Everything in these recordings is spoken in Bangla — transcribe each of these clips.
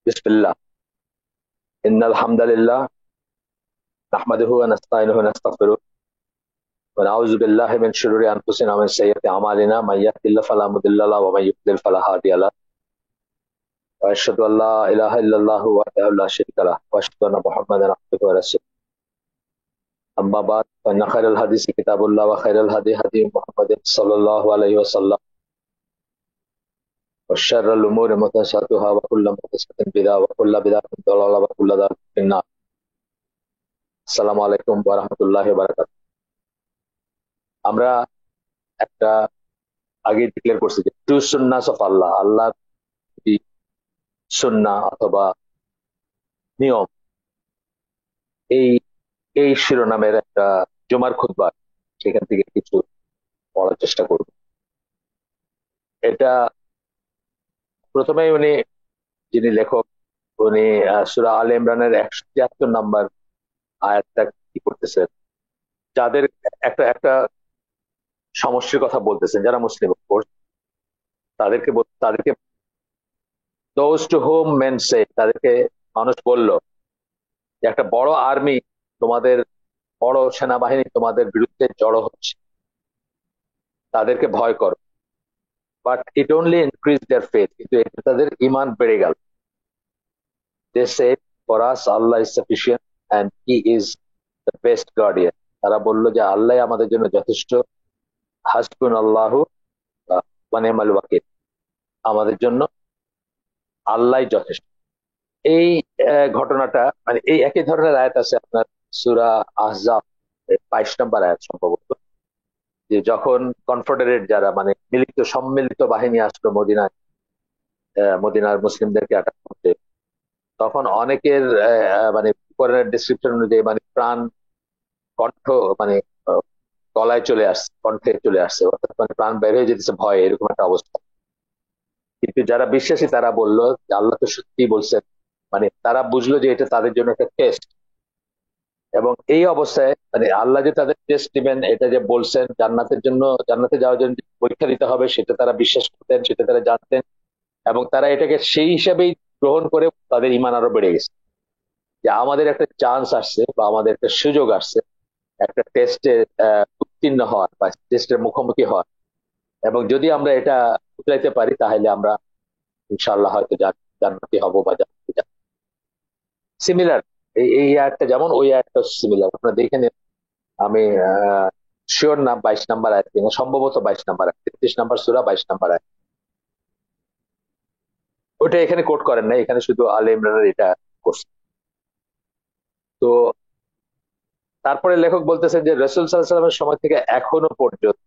बिस्मिल्लाह। इन्नल हम्दुलिल्लाह नहमदुहु व नस्तईनुहु व नस्तगफिरुह व नऊज़ु बिल्लाहि मिन शुरूरि अनफुसिना व मिन सय्यिअति अमालिना मन यहदिल्लाहु फला मुदिल्ल लहु व मन युद्लिल फला हादिय लहु व अशहदु अल्ला इलाहा इल्लल्लाहु वहदहु ला शरीका लहु व अशहदु अन्ना मुहम्मदन अब्दुहु व रसूलुहु। अम्मा बाद फइन्न खैरल हदीस किताबुल्लाह व खैरल हदी हदी मुहम्मदिन सल्लल्लाहु अलैहि वसल्लम व शर्रल उमूरि मुहदसातुहा व कुल्लु मुहदसातिन बिदअह व कुल्लु बिदअतिन दलाला व कुल्लु दलालतिन फिन्नार। अस्सलामु आलाइकुम ওয়া রাহমাতুল্লাহি ওয়া বারাকাতুহু। আমরা একটা আগে ডিক্লেয়ার করছি যে টু সুন্নাহস অফ আল্লাহ, আল্লাহ সুন্নাহ অথবা নিয়ম, এই এই শিরোনামের একটা জুমার খুতবা, সেখান থেকে কিছু পড়ার চেষ্টা করব। এটা প্রথমেই যিনি লেখক, উনি সূরা আলে ইমরানের 173 নাম্বার আয়াতটা কি করতেছেন, যাদের একটা একটা সমস্যার কথা বলতেছেন, যারা মুসলিম তাদেরকে দোজ টু হোম মেন সে, তাদেরকে মানুষ বলল যে একটা বড় আর্মি, তোমাদের বড় সেনাবাহিনী তোমাদের বিরুদ্ধে জড়ো হচ্ছে, তাদেরকে ভয় করো। But it only increase their faith, কিন্তু এটা তাদের ইমান বেড়ে গেল। They said for us Allah is sufficient and he is the best guardian. তারা বলল যে আল্লাহ আমাদের জন্য যথেষ্ট, হাসবুন আল্লাহু ওয়া নি'মাল ওয়াকিল, আমাদের জন্য আল্লাহ যথেষ্ট। এই ঘটনাটা এই একই ধরনের আয়াত আছে আপনার সূরা আহজাব 22 নম্বর আয়াত সম্ভবত, যে যখন কনফেডারেট যারা মিলিত সম্মিলিত বাহিনী আসলো মদিনায়, মদিনার মুসলিমদেরকে অ্যাটাক করতে, তখন অনেকের কোরআনের ডেসক্রিপশন অনুযায়ী প্রাণ কণ্ঠ মানে আহ, গলায় চলে আসছে, কণ্ঠে চলে আসছে, অর্থাৎ প্রাণ বের হয়ে যেতেছে ভয়ে, এরকম একটা অবস্থা। কিন্তু যারা বিশ্বাসী তারা বললো যে আল্লাহ তো সত্যি বলছেন, তারা বুঝলো যে এটা তাদের জন্য একটা টেস্ট। এবং এই অবস্থায় আল্লাহ যে তাদের টেস্ট নেবেন, এটা যে বলছেন জান্নাতের জন্য, জান্নাতে যাওয়ার জন্য যে পরীক্ষা দিতে হবে, সেটা তারা বিশ্বাস করতেন, সেটা তারা জানতেন। এবং তারা এটাকে সেই হিসাবেই গ্রহণ করে তাদের ইমান আরো বেড়ে গেছে, যে আমাদের একটা চান্স আসছে বা আমাদের একটা সুযোগ আসছে একটা টেস্টে উত্তীর্ণ হওয়ার বা টেস্টের মুখোমুখি হওয়ার। এবং যদি আমরা এটা উতরাইতে পারি তাহলে আমরা ইনশাআল্লাহ হয়তো জান্নাতি হব বা জান্নাতে যাব। সিমিলার এই এই আয়াতটা যেমন, ওই আয়াতটা সিমিলার, আপনারা দেখে নিন। আমি শিওর না 22 নাম্বার আয়াত কিনা, সম্ভবত 22 নাম্বার আয়াত, 33 নাম্বার সূরা 22 নাম্বার আয়াত। ওটা এখানে কোট করেন না, এখানে শুধু আলে ইমরানের এটা করছে। তো তারপরে লেখক বলতেছেন যে রাসূল সাল্লাল্লাহু আলাইহি ওয়াসাল্লামের সময় থেকে এখনো পর্যন্ত,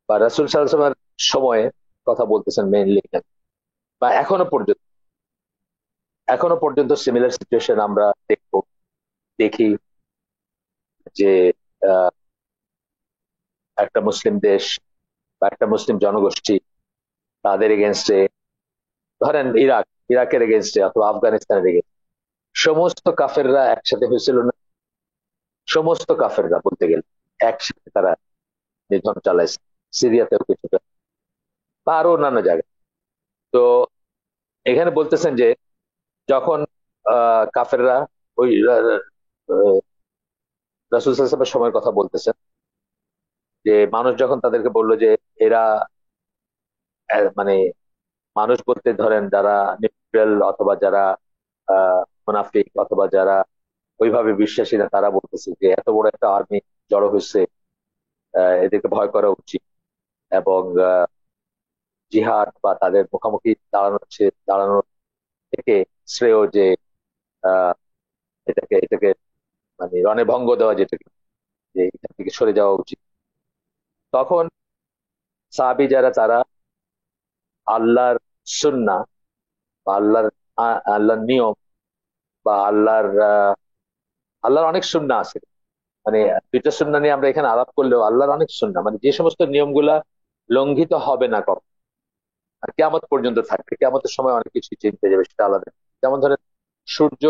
বা রাসূল সাল্লাল্লাহু আলাইহি ওয়াসাল্লামের সময়ে কথা বলতেছেন মেইনলি, বা এখনো পর্যন্ত সিমিলার সিচুয়েশন আমরা দেখি যে আহ, একটা মুসলিম দেশ বা একটা মুসলিম জনগোষ্ঠী, তাদের এগেনস্টে, ধরেন ইরাকের এগেনস্টে অথবা আফগানিস্তানের এগেনস্টে সমস্ত কাফেররা একসাথে হয়েছিল না? সমস্ত কাফেররা বলতে গেলে একসাথে তারা নিধন চালাইছে, সিরিয়াতেও কিছুটা বা আরো অন্যান্য জায়গায়। তো এখানে বলতেছেন যে যখন কাফেররা ওই রাসূল সাল্লাল্লাহু আলাইহি ওয়াসাল্লামের সময়ের কথা বলতেছেন, যে মানুষ যখন তাদেরকে বললো যে এরা আহ, মানে মানুষ বলতে ধরেন যারা নিউট্রাল অথবা যারা মুনাফিক অথবা যারা ওইভাবে বিশ্বাসী না, তারা বলতেছে যে এত বড় একটা আর্মি জড়ো হয়েছে, এদেরকে ভয় করা উচিত। এবং জিহাদ বা তাদের মুখোমুখি দাঁড়ানোর থেকে শ্রেয় যে আহ, এটাকে রণে ভঙ্গ দেওয়া, যেটাকে, যে এখান থেকে সরে যাওয়া উচিত। তখন সাহাবী যারা, তারা আল্লাহর সুন্নাহ বা আল্লাহর নিয়ম বা আল্লাহর অনেক সুন্নাহ আছে। মানে দুইটা সুন্নাহ নিয়ে আমরা এখানে আলাপ করলেও আল্লাহর অনেক সুন্নাহ, যে সমস্ত নিয়মগুলা লঙ্ঘিত হবে না কখন, আর কিয়ামত পর্যন্ত থাকবে, কিয়ামতের সময় অনেক কিছু চিনতে যাবে, সেটা আলাদা। যেমন ধরেন সূর্য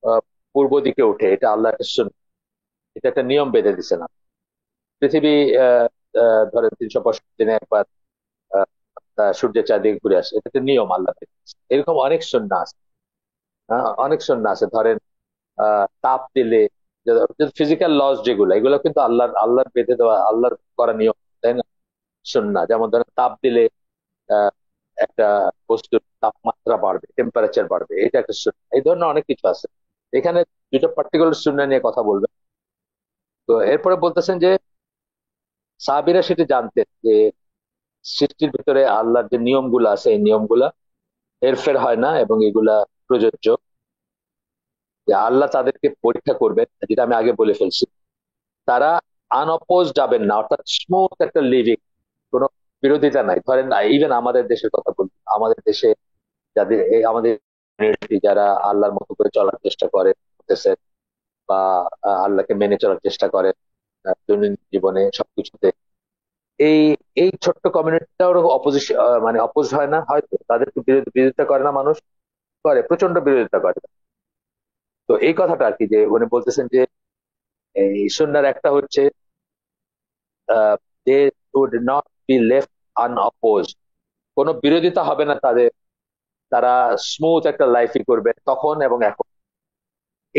আহ, পূর্ব দিকে ওঠে, এটা আল্লাহ একটা সুন্নাহ, এটা একটা নিয়ম বেঁধে দিছে না। পৃথিবী আহ, ধরেন 365 দিনে একবার সূর্যের চারদিকে ঘুরে আসে, এটা একটা নিয়ম আল্লাহ বেঁধে দিছে। এরকম অনেক সুন্নাহ আছে। অনেক সুন্নাহ আছে, ধরেন তাপ দিলে, ফিজিক্যাল লস যেগুলো, এগুলো কিন্তু আল্লাহর বেঁধে দেওয়া, আল্লাহর করা নিয়ম, তাই না? সুন্নাহ, যেমন ধরেন তাপ দিলে আহ, একটা বস্তুর তাপমাত্রা বাড়বে, টেম্পারেচার বাড়বে, এটা একটা সুন্নাহ। এই ধরনের অনেক কিছু আছে। এখানে দুটো পার্টিকুলার সুন্নাহ নিয়ে কথা বলবেন। তো এরপরে বলতেছেন যে সাহাবীরা সেটা জানতেন যে সৃষ্টির ভিতরে আল্লাহর যে নিয়মগুলো আছে, এই নিয়মগুলা হেরফের হয় না, এবং এগুলা প্রযোজ্য, যে আল্লাহ তাদেরকে পরীক্ষা করবেন, যেটা আমি আগে বলে ফেলছি। তারা আনঅপোজ যাবেন না, অর্থাৎ স্মুথ একটা লিভিং, কোনো বিরোধিতা নাই। ধরেন ইভেন আমাদের দেশের কথা বলি, আমাদের দেশে যাদের আমাদের community যারা আল্লাহর মতো করে চলার চেষ্টা করে করতেছে, বা আল্লাহকে মেনে চলার চেষ্টা করে দৈনন্দিন জীবনে সবকিছুতে, এই এই ছোট্ট কমিউনিটিটাও অপোজিশন, মানে অপোজ হয় না, হয়তো তাদেরকে বিরোধিতা করে না মানুষ, করে, প্রচন্ড বিরোধিতা করে। তো এই কথাটা আর কি, যে উনি বলতেছেন যে এই সুন্নাহর একটা হচ্ছে they would not be left unopposed, কোনো বিরোধিতা হবে না তাদের, তারা স্মুথ একটা লাইফই করবে তখন এবং এখন।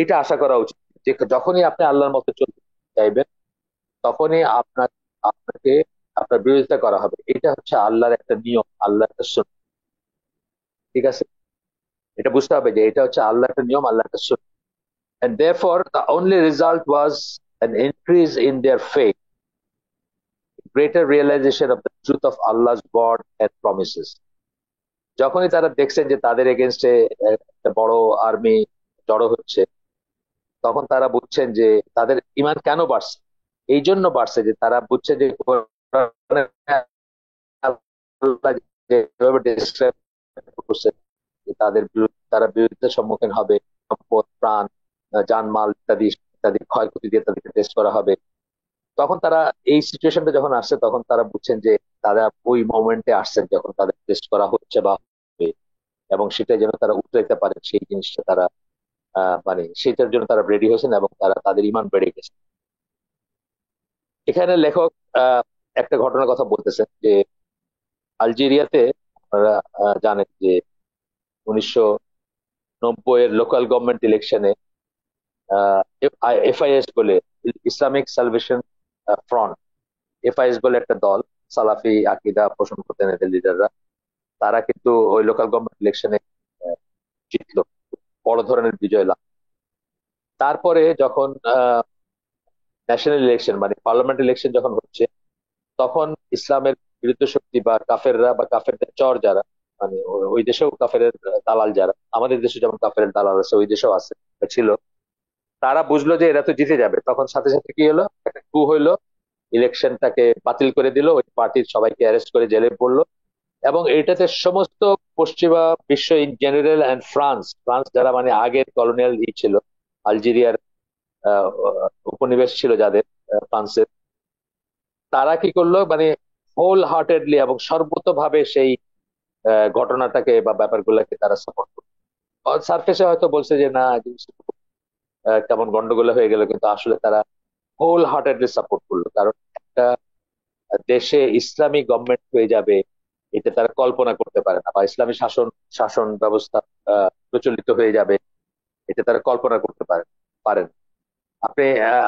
এটা আশা করা উচিত যে যখনই আপনি আল্লাহর মতো চলতে চাইবেন, তখনই আপনাকে আপনার বিরোধিতা করা হবে। এটা হচ্ছে আল্লাহর একটা নিয়ম, আল্লাহর একটা সুন্নাহ। ঠিক আছে, এটা বুঝতে হবে যে এটা হচ্ছে আল্লাহর একটা নিয়ম, আল্লাহর একটা সুন্নাহ। And therefore, the only result was an increase in their faith, greater realization of the truth of Allah's word and promises. যখনই তারা দেখছেন যে তাদের এগেনস্টে একটা বড় আর্মি জড়ো হচ্ছে, তখন তারা বুঝছেন যে তাদের ইমান কেন বাড়ছে। এই জন্য বাড়ছে যে তারা বুঝছে যে কোরআনে আল্লাহ যেভাবে describe করছে যে তারা বিরুদ্ধে সম্মুখীন হবে, সম্পদ, প্রাণ, জানমাল ইত্যাদি ইত্যাদি ক্ষয়ক্ষতি দিয়ে তাদেরকে টেস্ট করা হবে। তখন তারা এই সিচুয়েশনটা যখন আসছে, তখন তারা বুঝছেন যে তারা ওই মোমেন্টে আসছেন যখন তাদের টেস্ট করা হচ্ছে বা হবে, এবং সেটা যেন তারা উতরাইতে পারে, সেই জিনিসটা তারা মানে সেটার জন্য তারা রেডি হয়েছেন, এবং তারা তাদের ইমান বেড়ে গেছে। এখানে লেখক আহ একটা ঘটনার কথা বলতেছেন যে আলজেরিয়াতে, আপনারা জানেন যে 1990 এর লোকাল গভর্নমেন্ট ইলেকশনে এফআইএস বলে, ইসলামিক সালভেশন ফ্রন্ট, এফআইএস বলে একটা দল, সালাফি আকিদা পোষণ করতেন এদের লিডাররা, তারা কিন্তু ওই লোকাল গভর্নমেন্ট ইলেকশনে জিতলো, বড় ধরনের বিজয় লাভ। তারপরে যখন ন্যাশনাল ইলেকশন মানে পার্লামেন্ট ইলেকশন যখন হচ্ছে, তখন ইসলামের বিরুদ্ধ শক্তি বা কাফেররা বা কাফেরদের চর যারা, মানে ওই দেশেও কাফের দালাল যারা, আমাদের দেশে যেমন কাফের দালাল আছে, ওই দেশেও আছে, ছিল, তারা বুঝলো যে এরা তো জিতে যাবে, তখন সাথে সাথে কি হলো, একটা কু হইলো, ইলেকশনটাকে বাতিল করে দিল, ওই পার্টির সবাইকে অ্যারেস্ট করে জেলে পড়লো। এবং এটাতে সমস্ত পশ্চিমা বিশ্ব in general and France, France যারা মানে আগের কলোনিয়াল ছিল, আলজেরিয়ার আহ, উপনিবেশ ছিল যাদের, ফ্রান্সের, তারা কি করলো, মানে হোল হার্টেডলি এবং সর্বতভাবে সেই ঘটনাটাকে বা ব্যাপারগুলোকে তারা সাপোর্ট করলো। সারফেসে হয়তো বলছে যে না, জিনিসটা কেমন গন্ডগোল হয়ে গেল, কিন্তু আসলে তারা হোল হার্টেডলি সাপোর্ট করলো, কারণ একটা দেশে ইসলামী গভর্নমেন্ট হয়ে যাবে, এটা তারা কল্পনা করতে পারে না, বা ইসলামী শাসন শাসন ব্যবস্থা প্রচলিত হয়ে যাবে, এটা তারা কল্পনা করতে পারেন। আপনি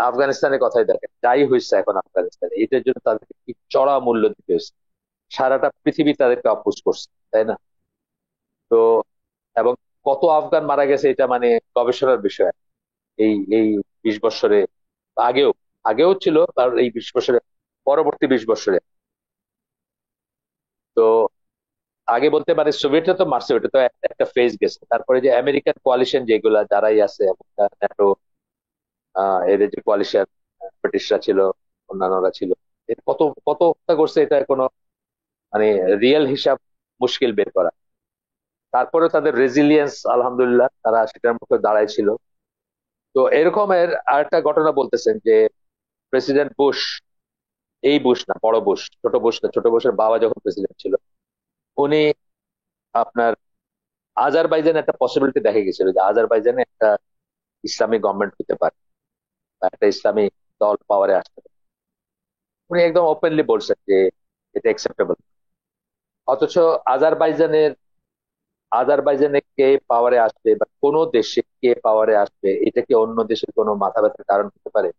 আফগানিস্তানের কথাই দেখেন, যাই হয়েছে এখন আফগানিস্তানে, এটার জন্য তাদেরকে কি চড়া মূল্য দিতে হয়েছে, সারাটা পৃথিবী তাদেরকে অপোজ করছে, তাই না? তো এবং কত আফগান মারা গেছে, এটা মানে গবেষণার বিষয়। এই এই 20 বছরে, আগেও আগেও ছিল, কারণ এই 20 বছরে, পরবর্তী 20 বছরে। তো আগে বলতে মানে সোভিয়েতরা তো মারছে, ওটা তো একটা ফেজ গেছে। তারপরে যে আমেরিকান কোয়ালিশন যেগুলা যারাই আছে, ন্যাটো, এদের যে কোয়ালিশন, ব্রিটিশরা ছিল, অন্যান্যরা ছিল, এর কত কত হত্যা করছে, এটা কোনো মানে রিয়েল হিসাব মুশকিল বের করা। তারপরে তাদের রেজিলিয়েন্স, আলহামদুলিল্লাহ, তারা সেটার মুখে দাঁড়াইছিল। তো এরকমের আরেকটা ঘটনা বলতেছেন যে প্রেসিডেন্ট বুশ, এই বুশ না, বড় বুশ, ছোট বুশ না, ছোট বুশের বাবা যখন প্রেসিডেন্ট ছিল, উনি আপনার আজারবাইজানে একটা পসিবিলিটি দেখে গেছিল যে আজারবাইজানে একটা ইসলামী গভর্নমেন্ট হতে পারে, বা একটা ইসলামী দল পাওয়ারে আসতে পারে। উনি একদম ওপেনলি বলছেন যে এটা অ্যাকসেপ্টেবল। অথচ আজারবাইজানের আজারবাইজানে কে পাওয়ারে আসবে বা কোন দেশে কে পাওয়ারে আসবে, এটা কি অন্য দেশের কোনো মাথা ব্যথার কারণ হতে পারে?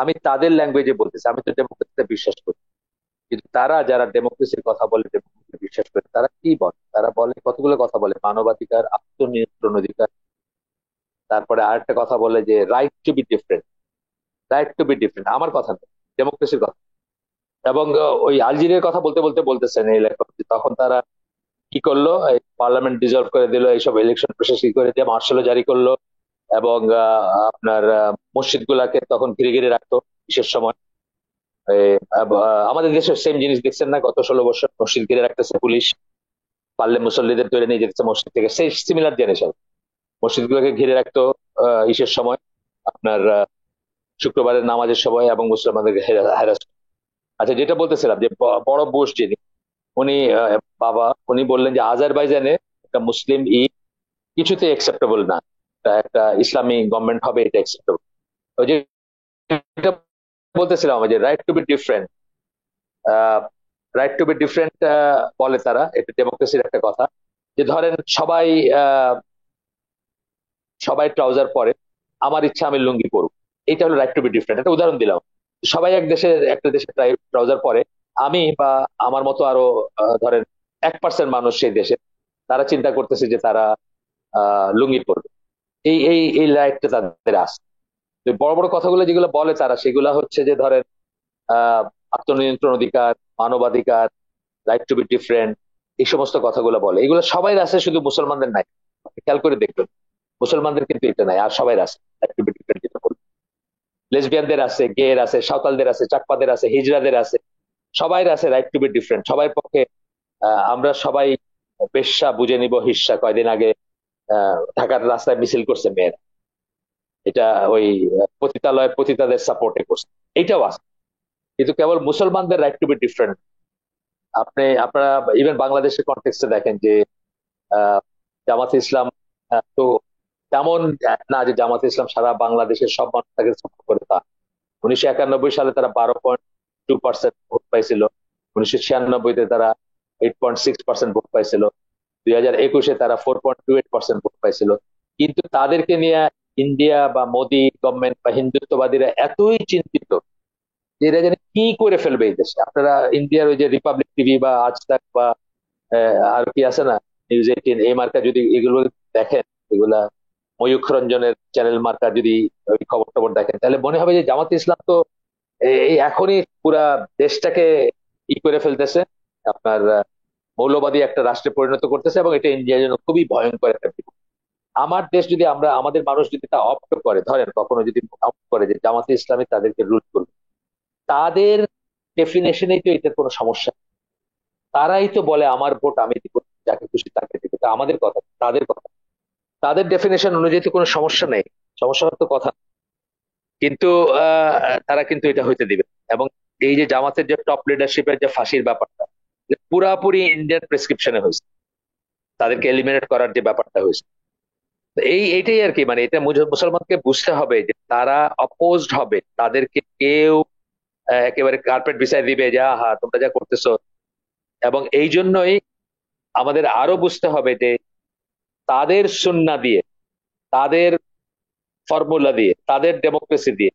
আমি তাদের ল্যাঙ্গুয়েজে বলতেছি, আমি তো ডেমোক্রেসিতে বিশ্বাস করি, কিন্তু তারা যারা ডেমোক্রেসির কথা বলে, ডেমোক্রেসি বিশ্বাস করে, তারা কি বলে? তারা বলে কতগুলো কথা বলে, মানবাধিকার, আত্মনিয়ন্ত্রণ অধিকার, তারপরে আরেকটা কথা বলে যে right two B different. Right two B different আমার কথা না, ডেমোক্রেসির কথা। এবং ওই আলজেরিয়ার কথা বলতে বলতে বলতেছেন এই লেখক যে তখন তারা কি করলো, এই পার্লামেন্ট ডিসলভ করে দিল, এইসব ইলেকশন প্রসেস কি করে দিয়ে মার্শালও জারি করলো, এবং আপনার মসজিদ গুলাকে তখন ঘিরে ঘিরে রাখতো বিশেষ সময়। আমাদের দেশের সেম জিনিস দেখছেন না, গত 16 বছর মসজিদ ঘিরে রাখতেছে পুলিশ, পারলে মুসল্লিদের ধরে নিয়ে যেতেছে মসজিদ থেকে, সেই সিমিলার জিনিস আর। মসজিদ গুলোকে ঘিরে রাখতো ইসের সময়, আপনার শুক্রবারের নামাজের সময়, এবং মুসলমানদেরকে হ্যারাস। আচ্ছা, যেটা বলতেছিলাম যে বড় বুশ যিনি, উনি বাবা, উনি বললেন যে আজারবাইজানে একটা মুসলিম কিছুতে একসেপ্টেবল না, একটা ইসলামী গভর্নমেন্ট হবে এটা একসেপ্টেবল। ওই যে যেটা বলতেছিলাম যে right two B different, right two B different বলে তারা, এটা ডেমোক্রেসির একটা কথা। যে ধরেন সবাই আহ, সবাই ট্রাউজার পরে, আমার ইচ্ছা আমি লুঙ্গি পরবো, এটা হলো রাইট টু বি ডিফারেন্ট। একটা উদাহরণ দিলাম। সবাই একটা দেশে ট্রাউজার পরে, আমি বা আমার মতো আরো ধরেন 1% মানুষ সেই দেশে, তারা চিন্তা করতেছে যে তারা লুঙ্গি পরবে। এই রাইটটা তাদের আছে। তো বড় বড় কথাগুলো যেগুলো বলে তারা, সেগুলা হচ্ছে যে ধরেন আত্মনিয়ন্ত্রণ অধিকার, মানবাধিকার, রাইট টু বি ডিফারেন্ট, এই সমস্ত কথাগুলো বলে। এগুলো সবাই আছে, শুধু মুসলমানদের নাই। আপনি খেয়াল করে দেখবেন, মুসলমানদের কিন্তু এটা নাই, আর সবাই আছে রাইট টু বি ডিফারেন্ট যেটা বলে। লেসবিয়ানদের আছে, গে এর আছে, সাঁওতালদের আছে, চাকপাদের আছে, হিজড়াদের আছে, সবাই আছে রাইট টু বি ডিফারেন্ট। সবাই পক্ষে আমরা সবাই বেশ্যা বুঝে নিব হিস্সা, কয়দিন আগে ঢাকার রাস্তায় মিছিল করছে মেয়েরা, এটা ওই পতিতালয় পতিতাদের সাপোর্টে করছে, এইটাও আছে। কিন্তু কেবল মুসলমানদের রাইট টু বি ডিফারেন্ট। আপনারা ইভেন বাংলাদেশের কনটেক্সটে দেখেন যে আহ, জামাতে ইসলাম তো তেমন না যে জামাতে ইসলাম সারা বাংলাদেশের সব মানুষ তাকে সাপোর্ট করে, তা 1991 সালে তারা 12.2% ভোট পাইছিল, 1996-তে তারা 8.6% ভোট পাইছিল, 2021-এ তারা 4.28% ভোট পাইছিল। কিন্তু তাদেরকে নিয়ে ইন্ডিয়া বা মোদি গভর্নমেন্ট বা হিন্দুত্ববাদীরা এতই চিন্তিত যে এরা যেন কি করে ফেলবে এই দেশে। আপনারা ইন্ডিয়ার ওই যে রিপাবলিক টিভি বা আজ তাক বা আর কি আছে না, নিউজ 18, এই মার্কা যদি এগুলো দেখেন, এগুলা ময়ূখ রঞ্জনের চ্যানেল মার্কা যদি ওই খবর টবর দেখেন, তাহলে মনে হবে যে জামাত ইসলাম তো এই এখনই পুরা দেশটাকে করে ফেলতেছে, আপনার মৌলবাদী একটা রাষ্ট্রে পরিণত করতেছে, এবং এটা ইন্ডিয়ার জন্য খুবই ভয়ঙ্কর একটা বিপদ। আমার দেশ যদি আমাদের মানুষ যদি তা অপ্ট করে, ধরেন কখনো যদি অপ্ট করে যে জামাতে ইসলামী তাদেরকে রুল করবে, তাদের ডেফিনেশনেই তো এটার কোনো সমস্যা নেই। তারাই তো বলে আমার ভোট আমি দিব, যাকে খুশি তাকে দিব, এটা আমাদের কথা, তাদের কথা। তাদের ডেফিনেশন অনুযায়ী তো কোনো সমস্যা নেই, সমস্যা হওয়ার তো কথা না। কিন্তু আহ তারা কিন্তু এটা হইতে দিবে না। এবং এই যে জামাতের যে টপ লিডারশিপের যে ফাঁসির ব্যাপারটা, যে পুরাপুরি ইন্ডিয়ান প্রেসক্রিপশনে হয়েছে, তাদেরকে এলিমিনেট করার যে ব্যাপারটা হয়েছে, তো এইটাই আর কি, মানে এটা মুসলমানকে বুঝতে হবে যে তারা অপোজড হবে, তাদেরকে কেউ একেবারে কার্পেট বিছায় দিবে যে হ্যাঁ তোমরা যা করতেছো। এবং এই জন্যই আমাদের আরো বুঝতে হবে যে তাদের সুন্নাহ দিয়ে, তাদের ফর্মুলা দিয়ে, তাদের ডেমোক্রেসি দিয়ে,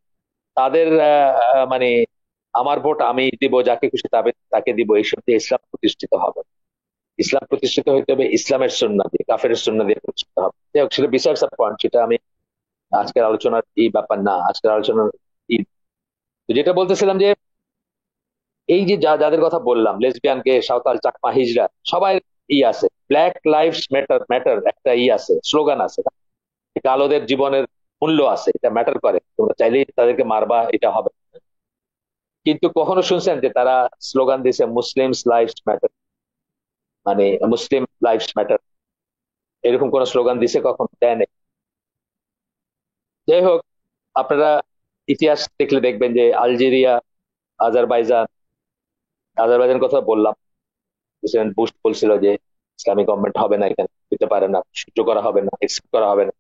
তাদের মানে আমার ভোট আমি দিব, যাকে খুশি তাকে দিব, এইসব দিয়ে ইসলাম প্রতিষ্ঠিত হবে না। ইসলাম প্রতিষ্ঠিত হইতে হবে ইসলামের সুন্নাহ দিয়ে, কাফেরের সুন্নাহ দিয়ে প্রতিষ্ঠিত হবে। যাই হোক, সেটা বিচার পয়েন্ট, সেটা আমি আজকের আলোচনার এই ব্যাপার না, আজকের আলোচনার ই। তো যেটা বলতেছিলাম যে এই যে যাদের কথা বললাম, লেসবিয়ান, গে, সাঁওতাল, চাকমা, হিজড়া, সবাই আছে, ব্ল্যাক লাইভস ম্যাটার ম্যাটার একটা আছে, স্লোগান আছে, কালোদের জীবনের মূল্য আছে, এটা ম্যাটার করে, তোমরা চাইলেই তাদেরকে মারবা, এটা হবে না। কিন্তু কখনো শুনছেন যে তারা স্লোগান দিয়েছে মুসলিমস লাইভস ম্যাটার, মানে মুসলিম লাইভস ম্যাটার, এরকম কোন স্লোগান দিছে? কখন দেয় নাই। যাই হোক, আপনারা ইতিহাস দেখলে দেখবেন যে আলজেরিয়া, আজারবাইজান, আজারবাইজান কথা বললাম, প্রেসিডেন্ট বুশ বলছিল যে ইসলামিক গভর্নমেন্ট হবে না, এখানে হতে পারে না, সহ্য করা হবে না, একসেপ্ট করা হবে না।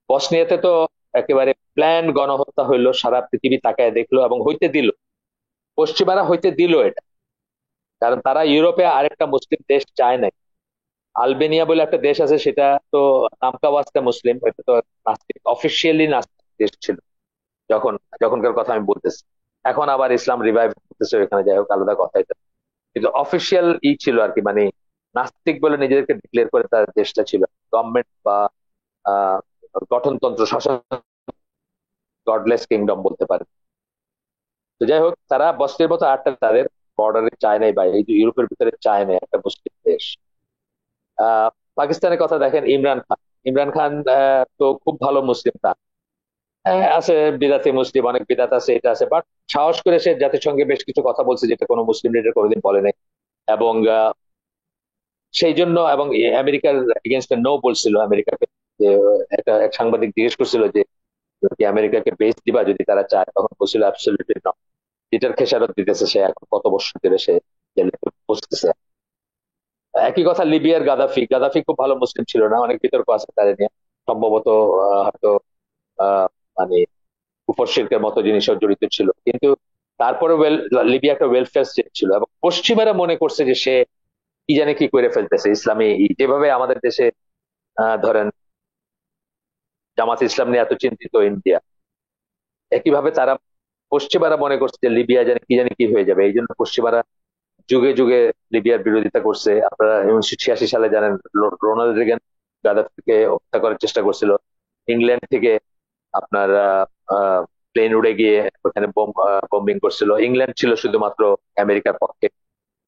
বসনিয়াতে তো একেবারে প্ল্যান গণহত্যা হইলো, সারা পৃথিবী তাকায় দেখলো এবং হইতে দিল, পশ্চিমারা হইতে দিল এটা, কারণ তারা ইউরোপে আরেকটা মুসলিম দেশ চায় না। আলবেনিয়া বলে একটা দেশ আছে, সেটা তো নামকা ওয়াস্তে মুসলিম, এটা তো নাস্তিক, অফিসিয়ালি নাস্তিক দেশ ছিল যখন, যখনকার কথা আমি বলতেছি। এখন আবার ইসলাম রিভাইভ করতেছে ওখানে, যাই হোক আলাদা কথা এটা। কিন্তু অফিসিয়াল ছিল আর কি, মানে নাস্তিক বলে নিজেদেরকে ডিক্লেয়ার করে তার দেশটা ছিল। গভর্নমেন্ট বা আহ গঠনতন্ত্র, শাসন, গডলেস কিংডম বলতে পারে। তো যাই হোক, তারা বস্তির মতো আটটা তাদের বর্ডারে চায় নাই, বা এই যে ইউরোপের ভিতরে চায় নাই একটা মুসলিম দেশ। আহ পাকিস্তানের কথা দেখেন, ইমরান খান। ইমরান খান তো খুব ভালো মুসলিম তার, আছে বিদাতি মুসলিম, অনেক বিদাত আছে, এটা আছে, বাট সাহস করে সে জাতিসংঘে বেশ কিছু কথা বলছে যেটা কোনো মুসলিম লিডার কোনোদিন বলে নাই। এবং সেই জন্য, এবং আমেরিকার এগেনস্টে নো বলছিল আমেরিকাকে। যে একটা এক সাংবাদিক জিজ্ঞেস করছিল যে তুমি কি আমেরিকাকে বেস দিবা যদি তারা চায়, তখন বলছিল অ্যাবসলিউটলি নট। যেটার খেসারত দিতেছে সে এখন, কত বছর ধরে সে জেলে বসতেছে। একই কথা লিবিয়ার গাদাফি। গাদাফি খুব ভালো মুসলিম ছিল না, অনেক বিতর্ক আছে তাদের নিয়ে। সম্ভবত হয়তো আহ মানে কুফর শিরকের মতো জিনিসও জড়িত ছিল, কিন্তু তারপরে লিবিয়া একটা ওয়েলফেয়ার স্টেট ছিল, এবং পশ্চিমারা মনে করছে যে সে কি জানে কি করে ফেলতেছে ইসলামী, যেভাবে আমাদের দেশে ধরেন জামাত ইসলাম নিয়ে এত চিন্তিত ইন্ডিয়া, একইভাবে তারা পশ্চিমারা মনে করছে যে লিবিয়া জানে কি জানি কি হয়ে যাবে। এই জন্য পশ্চিমারা যুগে যুগে লিবিয়ার বিরোধিতা করছে। আপনারা 1986 সালে জানেন রোনাল্ড রেগান গাদ্দাফিকে হত্যা করার চেষ্টা করছিল। ইংল্যান্ড থেকে আপনার প্লেন উড়ে গিয়ে ওখানে বোম্বিং করছিল। ইংল্যান্ড ছিল শুধুমাত্র আমেরিকার পক্ষে।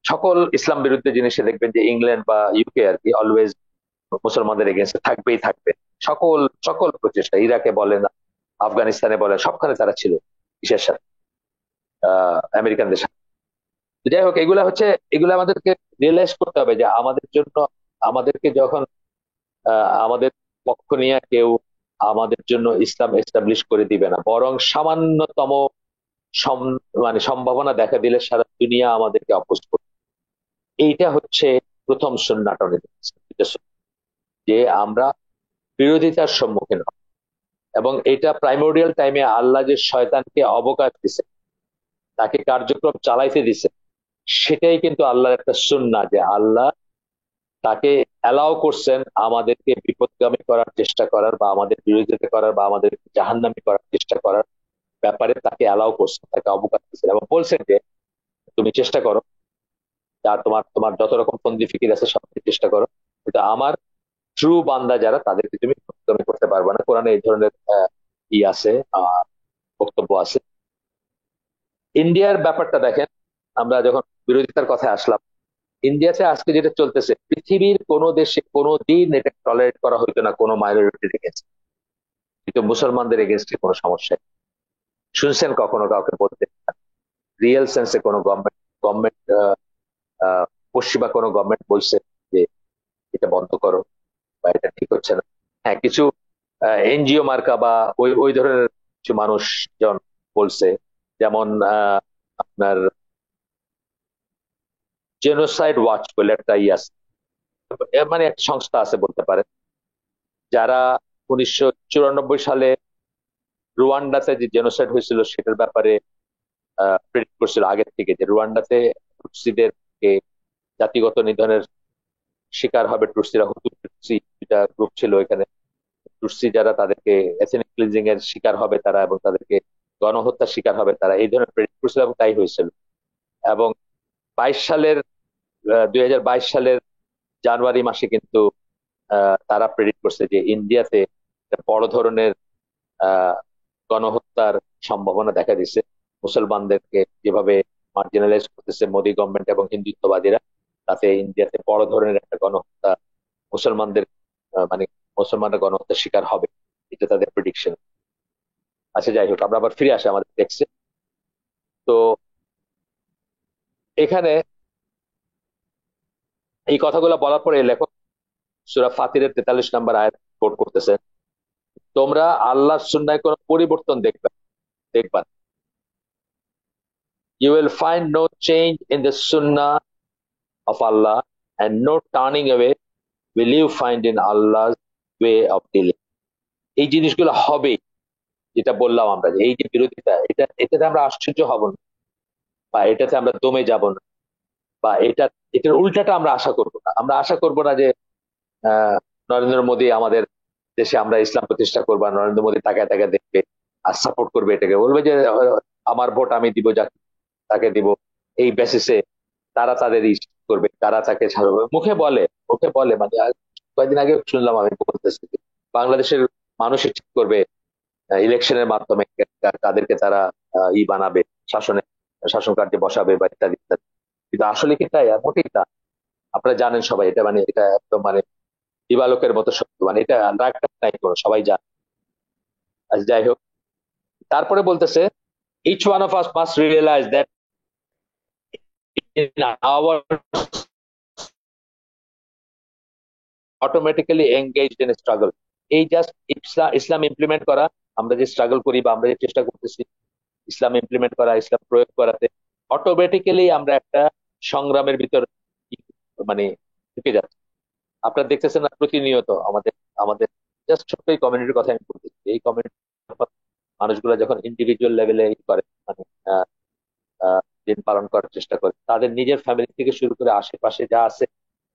সকল ইসলাম বিরুদ্ধে জিনিসে দেখবেন যে ইংল্যান্ড বা ইউকে আর কি অলওয়েজ মুসলমানদের এগেনস্টে থাকবেই থাকবে। সকল সকল প্রচেষ্টা, ইরাকে বলেন, আফগানিস্তানে বলেন, সবখানে তারা ছিল বিশেষ সাথে আমেরিকানদের সাথে। তো যাই হোক, এগুলা হচ্ছে, এগুলো আমাদেরকে রিয়েলাইজ করতে হবে যে আমাদের জন্য, আমাদেরকে যখন আমাদের পক্ষ নিয়ে কেউ আমাদের জন্য ইসলাম এস্টাবলিশ করে দিবে না, বরং সামান্যতম মানে সম্ভাবনা দেখা দিলে সারা দুনিয়া আমাদেরকে অপোজ করবে। এইটা হচ্ছে প্রথম সুন্নাত, যে আমরা বিরোধিতার সম্মুখীন হব। এবং এটা প্রাইমোরিয়াল টাইমে আল্লাহ যে শয়তানকে অবকাশ দিছে, তাকে কার্যক্রম চালাইতে দিছে, সেটাই কিন্তু আল্লাহর একটা সুন্নাহ, যে আল্লাহ তাকে অ্যালাউ করছেন আমাদেরকে বিপদগামী করার চেষ্টা করার, বা আমাদের বিরোধিতা করার, বা আমাদের জাহান্নামী করার চেষ্টা করার ব্যাপারে তাকে অ্যালাউ করছেন, তাকে অবকাশ দিচ্ছেন, এবং বলছেন যে তুমি চেষ্টা করো, যা তোমার তোমার যত রকম ফন্দি ফিকির আছে সব চেষ্টা করো, কিন্তু আমার ট্রু বান্দা যারা, তাদেরকে তুমি বিপদগামী করতে পারবে না। কোরআনে এই ধরনের ই আছে, বক্তব্য আছে। ইন্ডিয়ার ব্যাপারটা দেখেন, আমরা যখন বিরোধিতার কথায় আসলাম, ইন্ডিয়াতে আজকে যেটা চলতেছে, পৃথিবীর কোন দেশে কোনো দিন এটা টলারেট করা হইতো না কোনো মাইনরিটির এগেনস্ট, কিন্তু মুসলমানদের এগেনস্টে কোনো সমস্যা নেই। শুনছেন কখনো কাউকে বলতে রিয়েল সেন্সে কোনো গভর্নমেন্ট, গভর্নমেন্ট পশ্চিমা কোনো গভর্নমেন্ট বলছে যে এটা বন্ধ করো বা এটা ঠিক হচ্ছে না? হ্যাঁ, কিছু এনজিও মার্কা বা ওই ওই ধরনের কিছু মানুষজন বলছে, যেমন আপনার জেনোসাইড ওয়াচ বলে একটা আছে, মানে একটা সংস্থা আছে বলতে পারেন, যারা 1994 সালে রুয়ান্ডাতে যে জেনোসাইড হয়েছিল সেটার ব্যাপারে প্রেডিক্ট করছিল আগের থেকে, যে রুয়ান্ডাতে টুটসিদেরকে জাতিগত নিধনের শিকার হবে টুটসিরা। হুতু টুটসি যেটা গ্রুপ ছিল এখানে, টুটসি যারা, তাদেরকে এথনিক ক্লিনজিং এর শিকার হবে তারা, এবং তাদেরকে গণহত্যার শিকার হবে তারা, এই ধরনের প্রেডিক্ট করছিল, এবং তাই হয়েছিল। এবং 22 সালের 2022 সালের জানুয়ারি মাসে কিন্তু তারা প্রেডিক্ট করছে যে ইন্ডিয়াতে একটা বড় ধরনের আহ গণহত্যার সম্ভাবনা দেখা দিচ্ছে। মুসলমানদেরকে যেভাবে মার্জিনালাইজ করতেছে মোদী গভর্নমেন্ট এবং হিন্দুত্ববাদীরা, তাতে ইন্ডিয়াতে বড় ধরনের একটা গণহত্যা, মুসলমানদের মানে মুসলমানরা গণহত্যার শিকার হবে, এটা তাদের প্রেডিকশন। আচ্ছা, যাই হোক, আমরা আবার ফিরে আসি আমাদের টেক্সটে। তো এখানে এই কথাগুলো বলার পরে লেখক সূরা ফাতিরের 43 নম্বর আয়াত কোট করতেছে, তোমরা আল্লাহর সুন্নায় কোনো পরিবর্তন দেখবে দেখবা না। You will find no change in the sunnah of Allah, and no turning away will you find in Allah's way of dealing. এই জিনিসগুলো হবে, যেটা বললাম আমরা, যে এই যে বিরোধিতা, এটাতে আমরা আশ্চর্য হব না, বা এটাতে আমরা দমে যাব না, বা এটার উল্টাটা আমরা আশা করব না। আমরা আশা করব না যে আহ নরেন্দ্র মোদী আমাদের দেশে আমরা ইসলাম প্রতিষ্ঠা করবো, আর নরেন্দ্র মোদী তাকায় তাকায় দেখবে আর সাপোর্ট করবে, এটাকে বলবে যে আমার ভোট আমি দিব, যাকে তাকে দিব। এই বেসিসে তারা তাদের করবে, তারা তাকে ছাড়বে, মুখে বলে মানে কয়েকদিন আগে শুনলাম, আমি বলতেছি যে বাংলাদেশের মানুষই ঠিক করবে ইলেকশনের মাধ্যমে তাদেরকে তারা বানাবে, শাসনে শাসন কার্যে বসাবে বা ইত্যাদি ইত্যাদি। কিন্তু আসলে কি তাই? আর মোটেই তা। আপনারা জানেন সবাই, এটা মানে এটা একদম মানে দিবালোকের মতো সত্য, মানে এটা রাগ টাগ নাই কোনো, সবাই জানে। আচ্ছা, যাই হোক, তারপরে বলতেছে each one of us must realize that in our automatically engaged in a struggle. এই জাস্ট ইসলাম ইমপ্লিমেন্ট করা, আমরা যে স্ট্রাগল করি বা আমরা যে চেষ্টা করতেছি ইসলাম ইমপ্লিমেন্ট করা, ইসলাম প্রয়োগ করাতে অটোমেটিক্যালি আমরা একটা সংগ্রামের ভিতর মানে ঢুকে যাচ্ছি। আপনারা দেখতেছেন না প্রতিনিয়ত আমাদের আমাদের জাস্ট ছোট্ট এই কমিউনিটির কথা আমি বলতেছি, এই কমিউনিটি মানুষগুলো যখন ইন্ডিভিজুয়াল লেভেলে করে মানে আহ, দিন পালন করার চেষ্টা করে, তাদের নিজের ফ্যামিলি থেকে শুরু করে আশেপাশে যা আছে,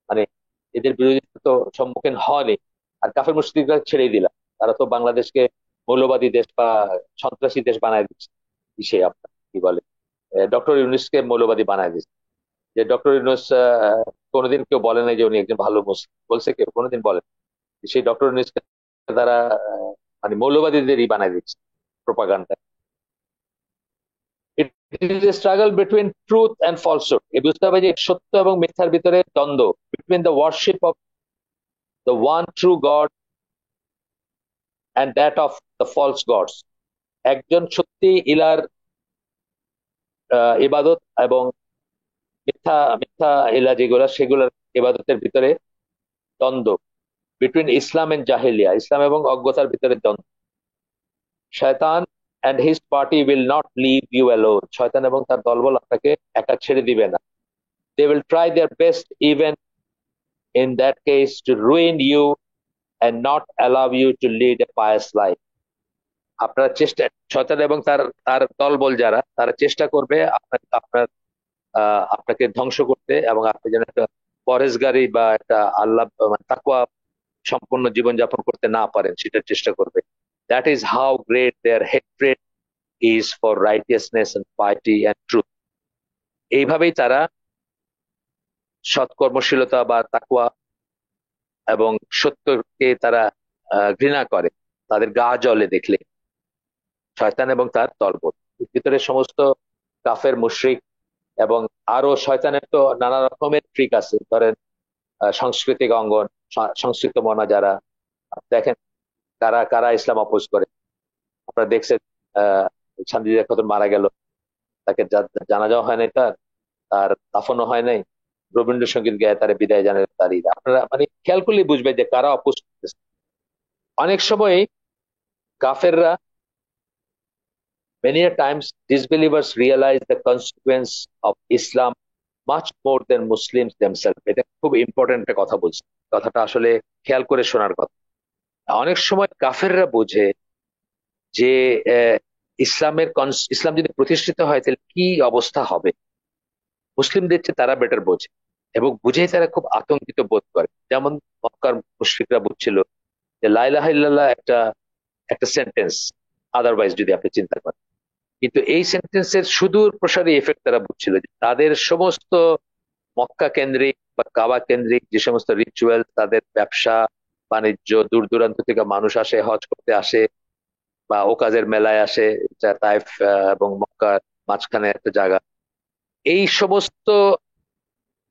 মানে এদের বিরোধিতা তো সম্মুখীন হয়নি। আর কাফের মুশরিকরা ছেড়েই দিলাম, তারা তো বাংলাদেশকে মৌলবাদী দেশ বা সন্ত্রাসী দেশ বানায় দিচ্ছে। সে আপনার কি বলে, ডক্টর ইউনূসকে মৌলবাদী বানায় দিচ্ছে। যে ডক্টর ইউনূস কোনোদিন কেউ বলে নাই যে উনি একজন ভালো মুসলিম, বলছে কেউ? কোনোদিন বলেন? সেই ডক্টর ইউনূসকে তারা মানে মৌলবাদীদেরই বানায় দিচ্ছে propaganda. It is a struggle between truth and falsehood. এ বুঝতে হবে যে সত্য এবং মিথ্যার ভিতরে দ্বন্দ্ব, between the worship of the one true god and that of the false gods. একজন সত্যি ইলার ইবাদত এবং মিথ্যা মিথ্যা ইলা যেগুলা, সেগুলোর ইবাদতের ভিতরে দ্বন্দ্ব, বিটুইন ইসলাম এন্ড জাহেলিয়া, ইসলাম এবং অজ্ঞতার ভিতরে দ্বন্দ্ব। শয়তান and his party will not leave you alone. শয়তান এবং তার দলবল আপনাকে একা ছেড়ে দিবে না। They will try their best even in that case to ruin you and not allow you to lead a pious life. আপনার চেষ্টা, শয়তান এবং তার তার দলবল যারা, তারা চেষ্টা করবে আপনার আপনার আপনাকে ধ্বংস করতে, এবং আপনি যেন একটা পরেশগারী বা একটা আল্লাহ মানে তাকওয়া সম্পূর্ণ জীবনযাপন করতে না পারেন, সেটার চেষ্টা করবে। That is how great their hatred is for righteousness and piety and truth. এইভাবেই তারা সৎকর্মশীলতা বা তাকওয়া এবং সত্যকে তারা ঘৃণা করে, তাদের গা জ্বলে দেখলে। শয়তান এবং তার দলবল, এর ভিতরে সমস্ত কাফের মুশরিক এবং আরো শয়তানের তো নানা রকমের ট্রিক আছে। ধরেন সাংস্কৃতিক অঙ্গন, সংস্কৃত মনা যারা, দেখেন কারা কারা ইসলাম অপোজ করে। আপনারা দেখছেন শান্তিজা খাতুন মারা গেল, তাকে জানাজাও হয় নাই, তার তার দাফনও হয় নাই, রবীন্দ্রসঙ্গীত গায়ে তার বিদায় জানান তারই। আপনারা মানে খেয়াল করলেই বুঝবেন যে কারা অপোজ করতেছে। অনেক সময় কাফেররা, many a times disbelievers realize the consequence of Islam much more than Muslims themselves. এটা খুব ইম্পর্টেন্ট একটা কথা বলছি, কথাটা আসলে খেয়াল করে শোনার কথা। অনেক সময় কাফেররা বোঝে যে আহ, ইসলাম যদি প্রতিষ্ঠিত হয় তাহলে কি অবস্থা হবে। মুসলিমদের চেয়ে তারা বেটার বোঝে, এবং বুঝেই তারা খুব আতঙ্কিত বোধ করে। যেমন মক্কার মুশরিকরা বুঝছিল যে লা ইলাহা ইল্লাল্লাহ একটা একটা সেন্টেন্স, আদারওয়াইজ যদি আপনি চিন্তা করেন। কিন্তু এই সেন্টেন্সের সুদূর প্রসারী এফেক্ট তারা বুঝছিল, যে তাদের সমস্ত মক্কা কেন্দ্রিক বা কাবা কেন্দ্রিক যে সমস্ত রিচুয়াল, তাদের ব্যবসা বাণিজ্য, দূর দূরান্ত থেকে মানুষ আসে, হজ করতে আসে বা ওকাজের মেলায় আসে, যা তাইফ এবং মক্কার মাঝখানে একটা জায়গা, এই সমস্ত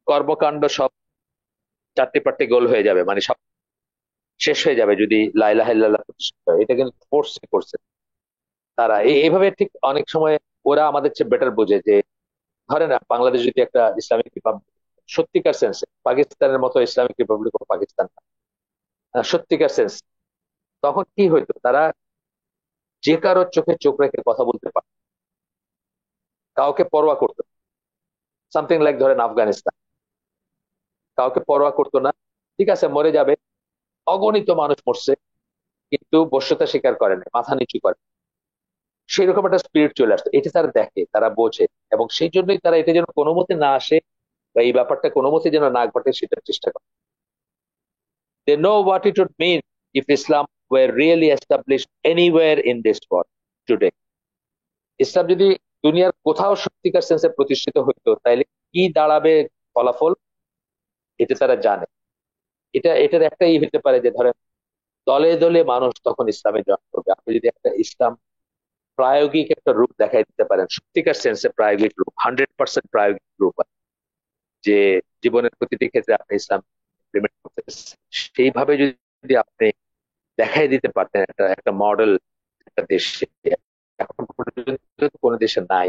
কর্মকাণ্ড সব চারটি পাট্টি গোল হয়ে যাবে, মানে সব শেষ হয়ে যাবে যদি লা ইলাহা ইল্লাল্লাহ প্রতিষ্ঠিত হয়। এটা কিন্তু ফোর্স করছে তারা। এইভাবে ঠিক অনেক সময় ওরা আমাদের চেয়ে বেটার বোঝে যে, ধরেন বাংলাদেশ যদি একটা ইসলামিক রিপাবলিক, সত্যিকার সেন্সে পাকিস্তানের মতো ইসলামিক রিপাবলিক ও পাকিস্তান না, সত্যিকার সেন্স, তখন কি হইতো? তারা যে কারো চোখে চোখ রেখে কথা বলতে পারত, কাউকে পরোয়া করতো, সামথিং লাইক ধরেন আফগানিস্তান, কাউকে পরোয়া করতো না। ঠিক আছে, মরে যাবে, অগণিত মানুষ মরছে, কিন্তু বশ্যতা স্বীকার করে না, মাথা নিচু করে। সেই রকম একটা স্পিরিট চলে আসতো, এটা তারা দেখে, তারা বোঝে, এবং সেই জন্যই তারা এটা যেন কোনো মতে না আসে বা এই ব্যাপারটা কোনো মতে যেন না ঘটে সেটার চেষ্টা করে। They know what it would mean if Islam were really established anywhere in this world today. ইসলাম যদি দুনিয়ার কোথাও সত্যিকার সেন্সে প্রতিষ্ঠিত হতো তাহলে কি দাঁড়াবে ফলাফল, এটা তারা জানে। এটার একটাই হতে পারে যে ধরেন দলে দলে মানুষ তখন ইসলামে জয়েন করবে। আপনি যদি একটা ইসলাম প্রায়োগিক একটা রূপ দেখাই দিতে পারেন, সত্যিকার সেন্সে প্রায়োগিক রূপ, 100% প্রায়োগিক রূপ, যে জীবনের প্রতিটি ক্ষেত্রে আপনি ইসলাম ইমপ্লিমেন্ট করতেছেন, সেইভাবে যদি আপনি দেখাই দিতে পারতেন একটা একটা মডেল একটা দেশে, এখন পর্যন্ত কোনো দেশে নাই।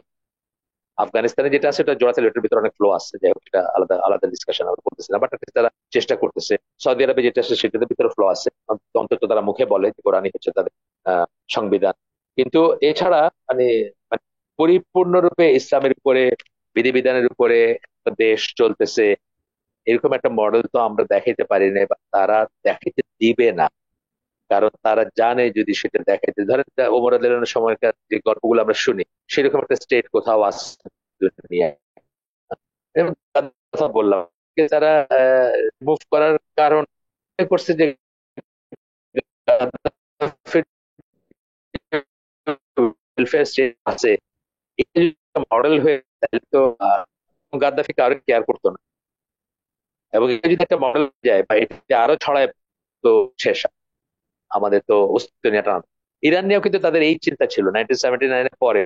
আফগানিস্তানে যেটা আছে ওটা জোড়া ছিল, এটার ভিতরে অনেক ফ্লো আছে, যাই হোক এটা আলাদা আলাদা ডিসকাশন আমরা বলতেছি না, বাট তারা চেষ্টা করতেছে। সৌদি আরবে যেটা আছে সেটার ভিতরে ফ্লো আছে, অন্তত তারা মুখে বলে যে কোরআনই হচ্ছে তাদের সংবিধান। কিন্তু এছাড়া মানে মানে পরিপূর্ণরূপে ইসলামের উপরে বিধিবিধানের উপরে একটা দেশ চলতেছে এরকম একটা মডেল তো আমরা দেখাইতে পারি না, বা তারা দেখাইতে দিবে না। কারণ তারা জানে যদি সেটা দেখাইতে, ধরেন ওমর রাদিয়াল্লাহু সময়কার যে গল্পগুলো আমরা শুনি, সেরকম একটা স্টেট কোথাও আছে দুনিয়ায়। এবং তার কথা বললাম যে তারা মুভ করার কারণ করছে যে ওয়েলফেয়ার স্টেট আছে, এটা যদি মডেল হয়ে তাহলে তো গাদ্দাফি কারো কেয়ার করতো না। এবং এটা যদি একটা মডেল যায় বা এটা আরো ছড়ায় তো শেষ, আমাদের তো অস্তিত্ব নিয়ে টান। ইরান নিয়েও কিন্তু তাদের এই চিন্তা ছিল 1979-এর পরে,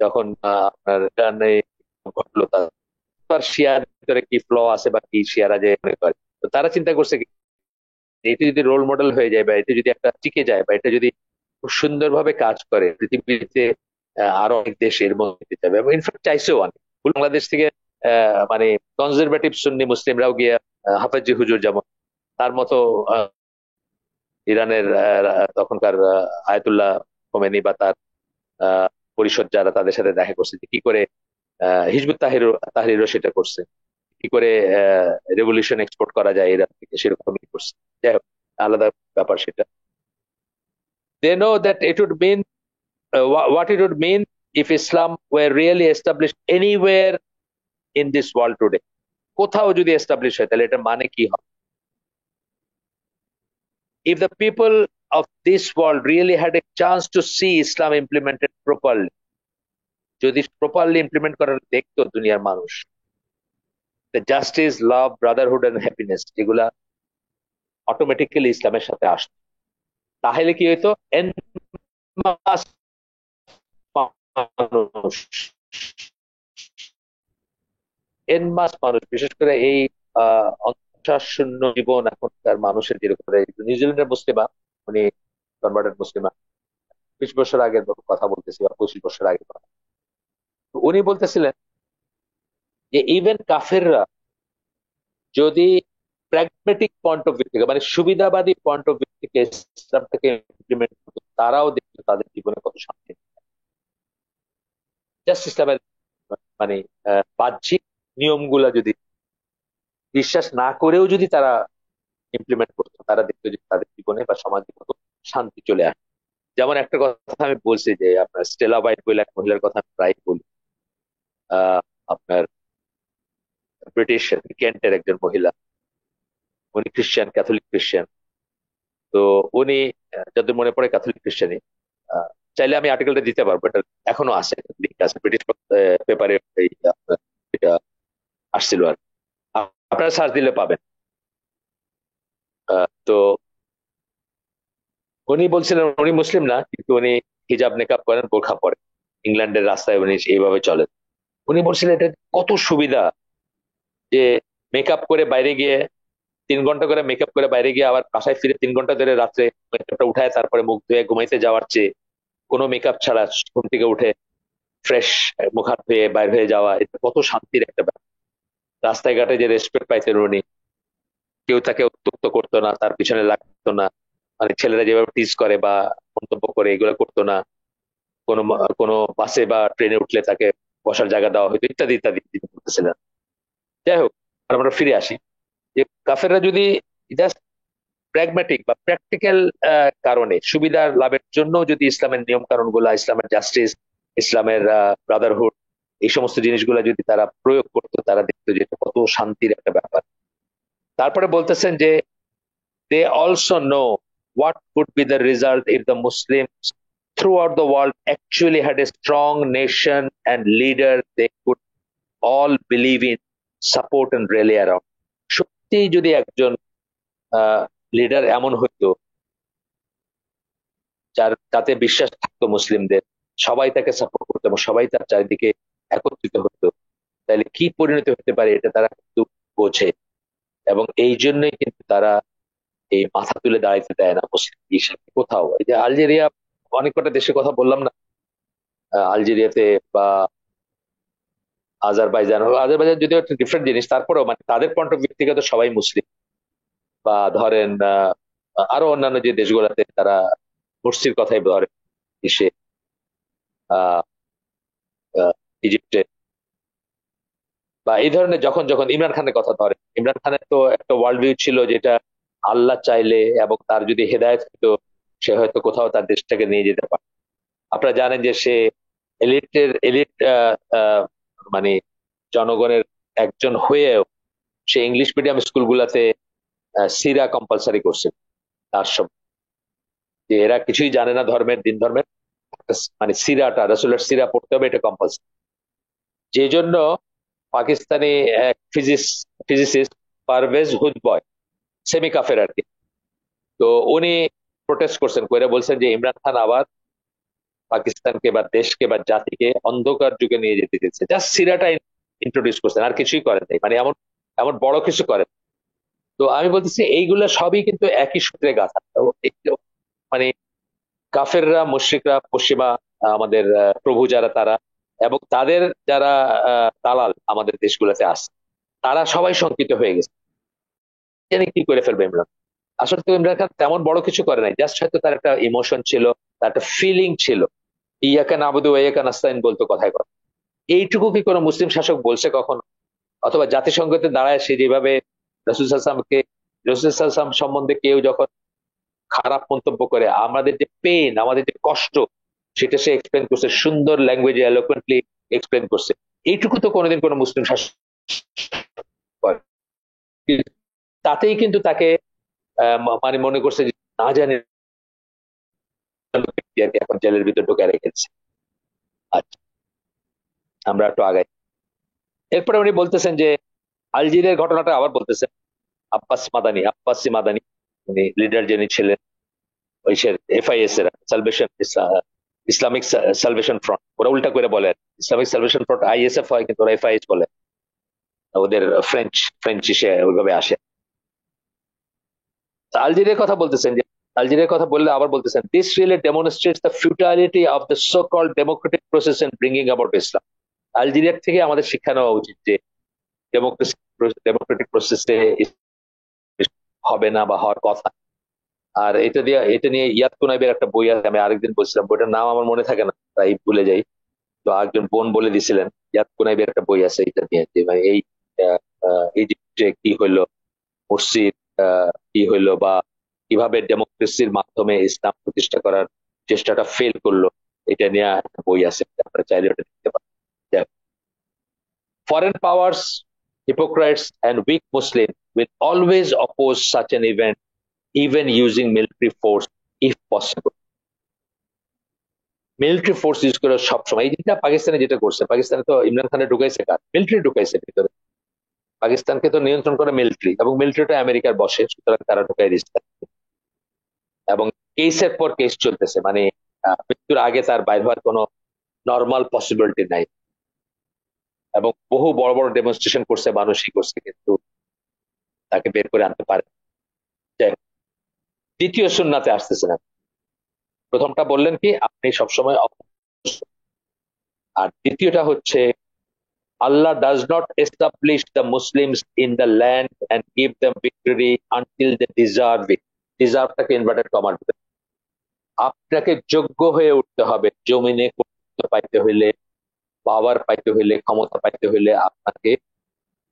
যখন আপনার ইরানে ঘটলো, তার শিয়ার ভিতরে কি ফ্ল আছে বা কি শিয়ারা যে মনে করে, তো তারা চিন্তা করছে কি, এটা যদি রোল মডেল হয়ে যায় বা এটা যদি একটা টিকে যায় বা এটা যদি খুব সুন্দরভাবে কাজ করে পৃথিবীতে, আরো অনেক দেশ এর মধ্যে দিতে হবে। এবং ইনফ্যাক্ট চাইছেও অনেক, বাংলাদেশ থেকে মানে কনজারভেটিভ সুন্নি মুসলিমরাও গিয়ে হাফেজি হুজুর যেমন তার মতো ইরানের তখনকার আয়াতুল্লাহ খোমেনি বা তার পরিষদ যারা, তাদের সাথে দেখা করছে যে কি করে হিজবুত তাহরিরও সেটা করছে, কি করে রেভলিউশন এক্সপোর্ট করা যায় ইরান থেকে, সেরকমই করছে। যাই হোক, আলাদা ব্যাপার সেটা। They know that it would mean what it would mean if Islam were really established anywhere in this world today. কোথাও যদি এস্টাবলিশ হয় তাহলে এটা মানে কি হবে? If the people of this world really had a chance to see Islam implemented properly, যদি প্রপারলি ইমপ্লিমেন্ট করার দেখতো দুনিয়ার মানুষ, the justice, love, brotherhood and happiness যেগুলা অটোমেটিক্যালি ইসলামের সাথে আসতো, তাহলে কি হইতো? en masse মানুষ, এন মাস মানুষ, বিশেষ করে এই অন্ধবিশ্বাস শূন্য জীবন এখনকার মানুষের যেরকম, নিউজিল্যান্ডের মুসলিমা, উনি কনভার্টেড মুসলিমা, 20 বছর আগের কথা বলতেছি বা 25 বছর আগের কথা। তো উনি বলতেছিলেন যে ইভেন কাফেররা যদি প্র্যাগমেটিক পয়েন্ট অফ ভিউ থেকে, মানে সুবিধাবাদী পয়েন্ট অফ ভিউ থেকে ইসলামটাকে ইমপ্লিমেন্ট করতো, তারাও দেখতো তাদের জীবনে কত শান্তি। জাস্ট ইসলামের মানে বাহ্যিক নিয়মগুলা যদি বিশ্বাস না করেও যদি তারা ইমপ্লিমেন্ট করতো, তারা দেখতো যে তাদের জীবনে বা সমাজে কত শান্তি চলে আসে। যেমন একটা কথা আমি বলছি যে আপনার স্টেলা হোয়াইট বলে এক মহিলার কথা আমি প্রায় বলি। আপনার ব্রিটিশ কেন্টের একজন মহিলা, উনি খ্রিস্টান, ক্যাথলিক খ্রিস্টান। তো উনি যাদের মনে পড়ে ক্যাথলিক খ্রিস্টানই, আহ, চাইলে আমি আর্টিকেলটা দিতে পারবো, এটা এখনো আছে, লিঙ্ক আছে ব্রিটিশ পেপারে, এই আপনার এটা আসছিল আর আপনারা সার্চ দিলে পাবেন। তো উনি বলছিলেন উনি মুসলিম না, কিন্তু উনি হিজাব নেকাব করেন, বোরখা পরেন, ইংল্যান্ডের রাস্তায় উনি এইভাবে চলেন। উনি বলছিলেন এটা কত সুবিধা যে মেকআপ করে বাইরে গিয়ে 3 ঘন্টা করে মেকআপ করে বাইরে গিয়ে আবার বাসায় ফিরে 3 ঘন্টা ধরে রাত্রে মেকআপটা উঠায় তারপরে মুখ ধুয়ে ঘুমাইতে যাওয়ার চেয়ে কোনো মেকআপ ছাড়া ঘুম থেকে উঠে ফ্রেশ মুখ হাত ধুয়ে বাইরে হয়ে যাওয়া, এটা কত শান্তির একটা ব্যাপার। রাস্তায় ঘাটে যে রেসপেক্ট পাইতেন উনি, কেউ তাকে উত্ত্যক্ত করতো না, তার পিছনে লাগতো না, মানে ছেলেরা যেভাবে টিজ করে বা মন্তব্য করে এগুলো করতো না, কোনো কোনো বাসে বা ট্রেনে উঠলে তাকে বসার জায়গা দেওয়া হতো, ইত্যাদি ইত্যাদি তিনি বলতেছিলেন। যাই হোক, আমরা ফিরে আসি যে কাফেররা যদি জাস্ট প্র্যাগম্যাটিক বা প্র্যাকটিক্যাল কারণে সুবিধার লাভের জন্য যদি ইসলামের নিয়ম কানুন গুলা, ইসলামের জাস্টিস, ইসলামের ব্রাদারহুড, এই সমস্ত জিনিসগুলা যদি তারা প্রয়োগ করতো, তারা দেখতো যে এটা কত শান্তির একটা ব্যাপার। তারপরে বলতেছেন যে they also know what would be the result if the Muslims throughout the world actually had a strong nation and leader they could all believe in, support and rally around. সত্যি যদি একজন লিডার এমন হইতো যার তাতে বিশ্বাস থাকতো মুসলিমদের, সবাই তাকে সাপোর্ট করতো এবং সবাই তার চারিদিকে একত্রিত হতো, তাহলে কি পরিণতি হতে পারে এটা তারা কিন্তু বোঝে। এবং এই জন্যই কিন্তু তারা এই মাথা তুলে দাঁড়াইতে দেয় না মুসলিম হিসাবে কোথাও। এই যে আলজেরিয়া, অনেক কটা দেশের কথা বললাম না, আলজেরিয়াতে বা আজারবাইজান, আজারবাইজান যদিও একটা ডিফারেন্ট জিনিস, তারপরেও মানে তাদের পয়েন্ট অফ ভিউ থেকে তো সবাই মুসলিম। বা ধরেন আরো অন্যান্য যে দেশগুলোতে তারা মুরসির কথাই ধরে, ইসে আহ আহ, ইজিপ্টে, বা এই ধরনের যখন যখন ইমরান খানের কথা ধরে, ইমরান খানের তো একটা ওয়ার্ল্ড ভিউ ছিল যেটা আল্লাহ চাইলে এবং তার যদি হেদায়েত হতো সে হয়তো কোথাও তার দেশটাকে নিয়ে যেতে পারে। আপনারা জানেন যে সে এলিট মানে জনগণের একজন হয়েও সে ইংলিশ মিডিয়াম স্কুলগুলোতে সিরা কম্পালসারি করছে। তার সব যে এরা কিছুই জানে না ধর্মের, দিন ধর্মের, মানে সিরাটা রাসূলের সিরা পড়তে হবে, এটা কম্পালসারি। যে জন্য পাকিস্তানি এক ফিজিসিস্ট পারভেজ হুদবয়, সেমি কাফের আর কি, তো উনি প্রোটেস্ট করছেন, কইরা বলছেন যে ইমরান খান আবার পাকিস্তানকে বা দেশকে বা জাতিকে অন্ধকার যুগে নিয়ে যেতে চেয়েছে। জাস্ট সিরাটা ইন্ট্রোডিউস করছেন, আর কিছুই করেন নাই, মানে এমন এমন বড় কিছু করেন। তো আমি বলতেছি এইগুলা সবই কিন্তু একই সূত্রে গাঁথা। তো মানে কাফেররা, মুশরিকরা, পশ্চিমা আমাদের প্রভু যারা তারা, এবং তাদের যারা দালাল আমাদের দেশগুলোতে আছে, তারা সবাই শঙ্কিত হয়ে গেছে জানি কি করে ফেলবে ইমরান। আসলে তো ইমরান খান তেমন বড় কিছু করে নাই, জাস্ট হয়তো তার একটা ইমোশন ছিল, তার একটা ফিলিং ছিল। ইয়াকা নাবুদু ওয়া ইয়াকা নাস্তাইন বলতো কথায় কথা। এইটুকু কি কোনো মুসলিম শাসক বলছে কখনো? অথবা জাতিসংঘতে দাঁড়ায় সে যেভাবে রসুল সাল্লামকে, রসুল সাল্লাম সম্বন্ধে কেউ যখন খারাপ মন্তব্য করে, আমাদের যে পেন, আমাদের যে কষ্ট, সেটা সে এক্সপ্লেন করছে সুন্দর ল্যাঙ্গুয়েজে, এলোকুয়েন্টলি এক্সপ্লেন করছে। এইটুকু তো কোনোদিন কোনো মুসলিম শাসক করে। তাতেই কিন্তু তাকে মানে মনে করছে যে না জানি এখন জেলের ভিতর ঢুকে রেখেছে। আচ্ছা, আমরা একটু আগাই। এরপরে উনি বলতেছেন যে আলজিরের ঘটনাটা আবার বলতেছেন। আব্বাসি মাদানি উনি লিডার যিনি ছিলেন ওই এফআইএস এর সালভেশন, ইসলামিক সালভেশন ফ্রন্ট, ওরা উল্টা করে বলে ইসলামিক সালভেশন ফ্রন্ট আইএসএফ হয়, কিন্তু ওরা এফআইএস বলে, ওদের ফ্রেঞ্চ ফ্রেঞ্চ সে ওইভাবে আসে। আলজেরিয়ার কথা বলতেছেন যে, আলজেরিয়ার কথা বললে আবার বলতেছেন, this really demonstrates the futility of the so called democratic process in bringing about Islam. আলজেরিয়ার থেকে আমাদের শিক্ষা নেওয়া উচিত যে ডেমোক্রেটিক প্রসেসে হবে না বা হওয়ার কথা। আর এটা নিয়ে ইয়াদ কুনাইবের একটা বই আছে, আমি আরেকদিন বলছিলাম, বইটার নাম আমার মনে থাকে না, তাই ভুলে যাই। তো একজন বোন বলে দিছিলেন ইয়াদ কুনাইবের একটা বই আছে এটা নিয়ে, যে মানে এই ইজিপ্টে কি হইলো, মুরসির কি হইলো, বা কিভাবে ডেমোক্রেসির মাধ্যমে ইসলাম প্রতিষ্ঠা করার চেষ্টাটা ফেল করলো, এটা নিয়ে একটা বই আছে, আপনারা চাইলে ওটা দেখতে পারেন। Foreign powers, hypocrites and weak Muslims will always oppose such an event, even using military force if possible. Military force use করে সবসময়, এই যেটা পাকিস্তানে যেটা করছে, পাকিস্তানে তো ইমরান খানে ঢুকাইছে কার, মিলিটারি ঢুকাইছে ভিতরে। পাকিস্তানকে তো নিয়ন্ত্রণ করে মিলিটারি, এবং মিলিটারিটা আমেরিকার বসে, সুতরাং তারা ঢুকাই দিচ্ছে। এবং কেসের পর কেস চলতেছে, মানে মৃত্যুর আগে তার বাইর হওয়ার কোনো নর্মাল পসিবিলিটি নাই। এবং বহু বড় বড় ডেমনস্ট্রেশন করছে, মানুষই করছে, কিন্তু তাকে বের করে আনতে পারে। যাই হোক, দ্বিতীয় সুন্নাতে আসতেছে না। প্রথমটা বললেন কি আপনি সবসময় আর দ্বিতীয়টা হচ্ছে আল্লাহ does not establish the Muslims in the land and give them victory until they deserve it. ডিজার্ভটাকে ইনভার্টেড কমার ভিতরে, আপনাকে যোগ্য হয়ে উঠতে হবে জমিনে, কর্তৃত্ব পাইতে হইলে, পাওয়ার পাইতে হইলে, ক্ষমতা পাইতে হইলে আপনাকে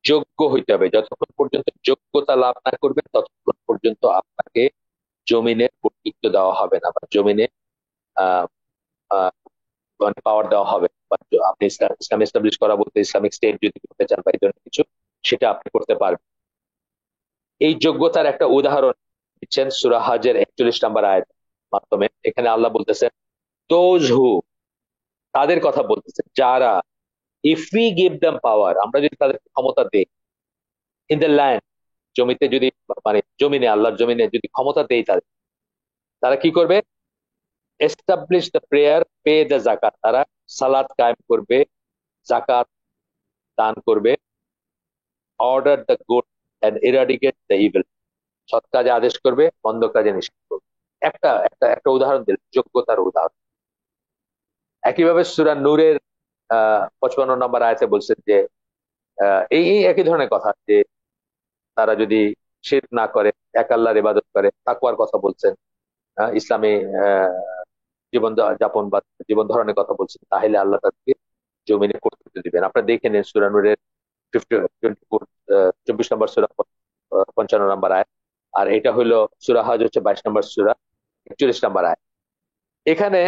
যোগ্য হইতে হবে। যতক্ষণ পর্যন্ত যোগ্যতা লাভ না করবেন ততক্ষণ পর্যন্ত আপনাকে জমিনের কর্তৃত্ব দেওয়া হবে না, বা জমিনে আহ আহ পাওয়ার দেওয়া হবে। আপনি ইসলাম এস্টাবলিশ করা বলতে ইসলামিক স্টেট যদি করতে চান বা এই ধরনের কিছু, সেটা আপনি করতে পারবেন। এই যোগ্যতার একটা উদাহরণ দিচ্ছেন সূরা হজের 41 নম্বর আয়াত মাধ্যমে। এখানে আল্লাহ বলতেছেন দোজ হু, তাদের কথা বলতেছেন যারা, ইফ উই গিভ দেম পাওয়ার, আমরা যদি তাদের ক্ষমতা দেই, ইন দ্য ল্যান্ড, জমিতে যদি, মানে জমিনে, আল্লাহর জমিনে যদি ক্ষমতা দেই তাদের, তারা কি করবে? Establish the prayer, pay the zakat, তারা সালাত কায়েম করবে, জাকাত দান করবে, order the good and eradicate the evil, সৎ কাজে আদেশ করবে, মন্দ কাজে নিষেধ করবে। একটা একটা একটা উদাহরণ দিল, যোগ্যতার উদাহরণ। একইভাবে সূরা নূরের 55 নম্বর আয়াতে বলছেন যে এই এই একই ধরনের কথা, যে তারা যদি শিরক না করে, এক আল্লাহর ইবাদত করে, তাকওয়ার কথা বলছেন, ইসলামী জীবন যাপন বা জীবন ধরনের কথা বলছেন, তাহলে আল্লাহ তাদেরকে জমিনে কর্তৃত্ব দিবেন। আপনারা দেখে নিন সূরা নূরের 24 নম্বর সূরা, 55 নম্বর আয়াত। আর এটা হলো সূরা হজ হচ্ছে 22 নম্বর সূরা, 41 নম্বর আয়াত। এখানে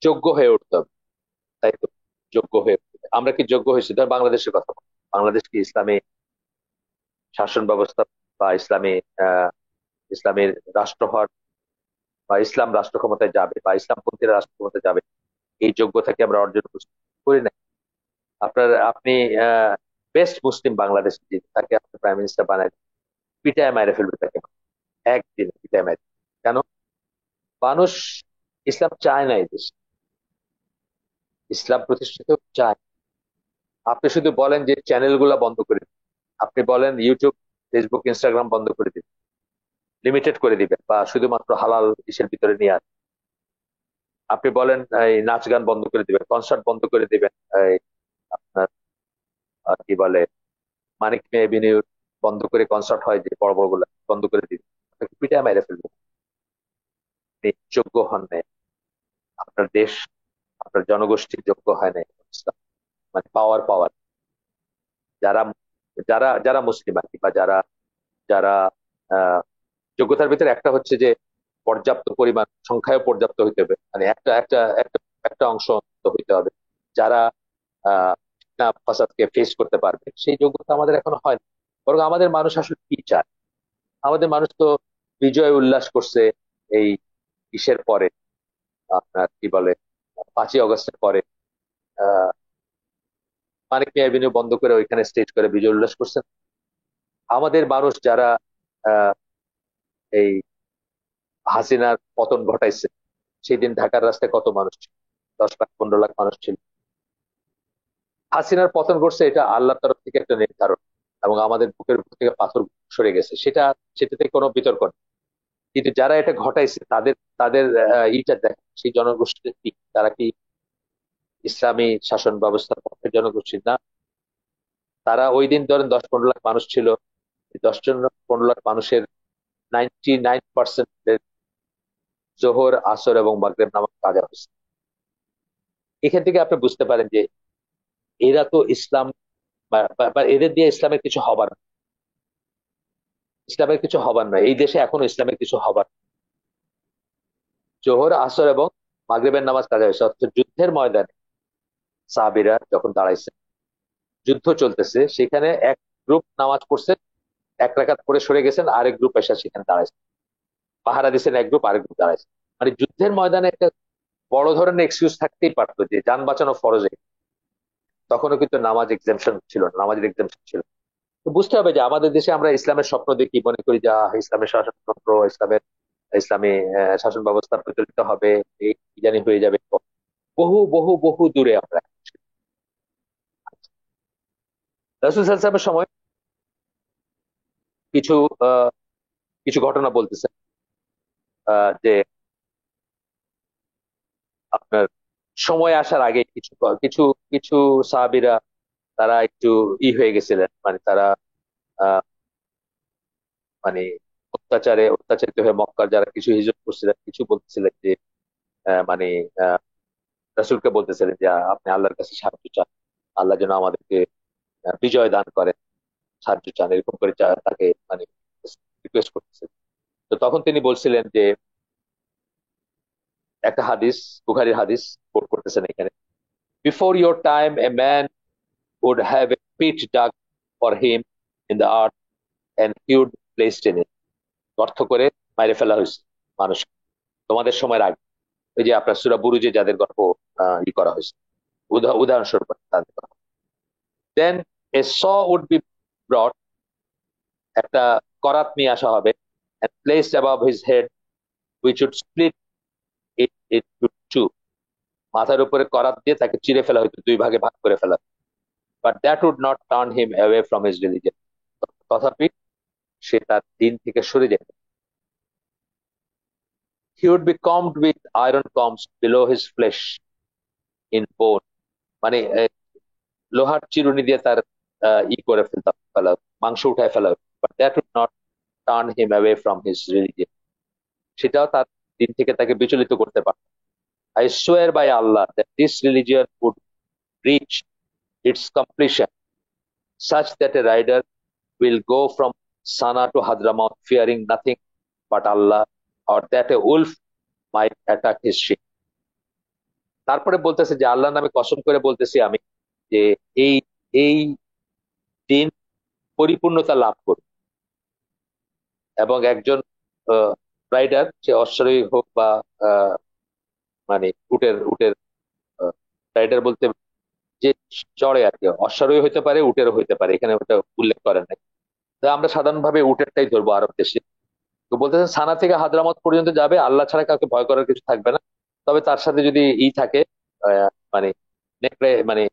যোগ্য হয়ে উঠতে হবে, তাই তো? যোগ্য হয়ে উঠতে হবে। আমরা কি যোগ্য হয়েছি? ধর বাংলাদেশের কথা বলি। বাংলাদেশ কি ইসলামী শাসন ব্যবস্থা বা ইসলামের রাষ্ট্র হওয়ার, বা ইসলাম রাষ্ট্র ক্ষমতায় যাবে, বা ইসলামপন্থীরা রাষ্ট্র ক্ষমতায় যাবে, এই যোগ্যতাকে আমরা অর্জন করি না? আপনি বেস্ট মুসলিম বাংলাদেশ, তাকে আপনি প্রাইম মিনিস্টার বানায় পিটায় মেরে ফেলবে তাকে, একদিন পিটায় মেরে। কেন? মানুষ ইসলাম চায় না, এই দেশে ইসলাম প্রতিষ্ঠিত চায়। আপনি শুধু বলেন যে চ্যানেল গুলা বন্ধ করে দিন, আপনি বলেন ইউটিউব, ফেসবুক, ইনস্টাগ্রাম বন্ধ করে দিন, লিমিটেড করে দিবেন, বা শুধুমাত্র হালাল ইসের ভিতরে নিয়ে আসবেন। আপনি বলেন এই নাচ গান বন্ধ করে দিবেন, কনসার্ট বন্ধ করে দিবেন, এই আপনার কি বলে মানিক মে এভিনিউ বন্ধ করে, কনসার্ট হয় যে বড় বড় গুলা বন্ধ করে দিবেন, আপনাকে পিটায় মেরে ফেলবেন। আপনি যোগ্য হন নাই, আপনার দেশ, আপনার জনগোষ্ঠী যোগ্য হয় নাই ইসলাম, মানে পাওয়ার পাওয়ার যারা যারা যারা মুসলিম আর কি, বা যারা যারা আহ যোগ্যতার ভিতরে একটা হচ্ছে যে পর্যাপ্ত পরিমাণ সংখ্যায় পর্যাপ্ত হইতে হবে, মানে একটা একটা একটা একটা অংশ অন্তত হইতে হবে যারা ফিতনা ফাসাদকে ফেস করতে পারবে। সেই যোগ্যতা আমাদের এখনো হয় না। বরং আমাদের মানুষ আসলে কি চায়? আমাদের মানুষ তো বিজয় উল্লাস করছে এই ইসের পরে, আপনার কি বলে 5ই অগস্টের পরে, আহ মানিক মিয়া এভিনিউ বন্ধ করে ওইখানে স্টেজ করে বিজয় উল্লাস করছেন। আমাদের মানুষ যারা আহ এই হাসিনার পতন ঘটাইছে, সেই দিন ঢাকার রাস্তায় কত মানুষ ছিল? 10 লাখ 15 লাখ মানুষ ছিল। হাসিনার পতন ঘটছে, এটা আল্লাহর তরফ থেকে একটা নির্ধারণ, এবং আমাদের বুকের উপর থেকে পাথর সরে গেছে, সেটাতে কোনো বিতর্ক নেই। কিন্তু যারা এটা ঘটাইছে তাদের তাদের ইটা দেখ, সেই জনগোষ্ঠী কি, তারা কি ইসলামী শাসন ব্যবস্থার পক্ষে জনগোষ্ঠী না? তারা ওই দিন ধরেন 10-15 লাখ মানুষ ছিল, 10-15 লাখ মানুষের 99% জোহর, আসর এবং মাগরিব নামাজ কাজা হয়েছে। এখান থেকে আপনি বুঝতে পারেন যে এরা তো ইসলাম, বা এদের দিয়ে ইসলামের কিছু হবার না। ইসলামের কিছু হবার নয়, এই দেশে এখনো ইসলামের কিছু হবার না। জোহর, আসর এবং মাগরিবের নামাজ কাজা হয়েছে, অথচ যুদ্ধের ময়দানে সাহাবীরা যখন দাঁড়াইছে, যুদ্ধ চলতেছে, সেখানে এক গ্রুপ নামাজ পড়ছে, 1 রাকাত পরে সরে গেছেন, আরেক গ্রুপ এসে সেখানে দাঁড়াইছে, পাহারা দিচ্ছেন এক গ্রুপ, আরেক গ্রুপ দাঁড়াইছে। মানে যুদ্ধের ময়দানে একটা বড় ধরনের এক্সকিউজ থাকতেই পারতো যে যান বাঁচানো ফরজে, তখনও কিন্তু নামাজ এক্সাম্পশন ছিল না, নামাজের এক্সাম্পশন ছিল। তো বুঝতে হবে যে আমাদের দেশে আমরা ইসলামের স্বপ্ন দেখি, মনে করি যে ইসলামের শাসনতন্ত্র, ইসলামী শাসন ব্যবস্থা প্রচলিত হবে, এই কি জানি হয়ে যাবে। বহু বহু বহু দূরে আমরা। রাসূল সাল্লাল্লাহু আলাইহি ওয়াসাল্লামের সময় কিছু আহ, কিছু ঘটনা বলতেছে, যে আপনার সময় আসার আগে কিছু কিছু কিছু সাহাবীরা, তারা একটু হয়ে গেছিলেন, মানে তারা আহ, মানে অত্যাচারিত হয়ে মক্কার যারা কিছু হিজরত করছিলেন, কিছু বলতেছিলেন যে মানে আহ, রাসূলকে বলতেছিলেন যে আপনি আল্লাহর কাছে সাহায্য চান, আল্লাহ যেন আমাদেরকে বিজয় দান করেন, সাহায্য চান, এরকম করে তাকে মানে রিকোয়েস্ট করতেছেন। তো তখন তিনি বলছিলেন যে একটা হাদিস, বুখারীর হাদিস কোট করতেছেন এখানে, before your time a man would have a pit dug for him in the earth and he would be placed in it. গর্ত করে মাইরে ফেলা হয়েছে মানুষ তোমাদের সময়ের আগে। ওই যে আপনার সূরা বুরুজে যাদের গল্প করা হয়েছে, উদাহরণস্বরূপ তাদের কথা। দেন এ স উড বি ব্রট, একটা করাত নিয়ে আসা হবে, and placed above his head, which would split it into two. মাথার উপরে করাত দিয়ে তাকে চিরে ফেলা হতো, দুই ভাগে ভাগ করে ফেলা। But that would not turn him away from his religion. তথাপি সে তার দিন থেকে সরে যেত। He would be combed with iron combs below his flesh in bone, মানে লোহার চিরুনি দিয়ে তার করে ফেলতাম, ফেলা, মাংস উঠায় ফেলা। But that would not turn him away from his religion, সেটাও তার দিন থেকে তাকে বিচলিত করতে পারে। I swear by Allah that this religion would reach its completion such that a rider will go from Sana to Hadramaut fearing nothing but Allah, or that a wolf might attack his sheep. তারপরে বলতেছে যে আল্লাহর নামে কসম করে বলতেছি আমি যে এই এই দিন পরিপূর্ণতা লাভ করবে, এবং একজন রাইডার, সে অশ্বারোহী হোক বা আহ, মানে উটের উটের রাইডার বলতে যে চড়ে আর কি, অশ্বারোহী হইতে পারে উটেরও হইতে পারে, এখানে ওটা উল্লেখ করেন নাই। তো আমরা সাধারণভাবে উটেরটাই ধরবো আরব দেশে। তো বলতেছেন সানা থেকে হাদ্রামাত পর্যন্ত যাবে, আল্লাহ ছাড়া কাউকে ভয় করার কিছু থাকবে না। তবে তার সাথে যদি থাকে মানে নেকড়ে, মানে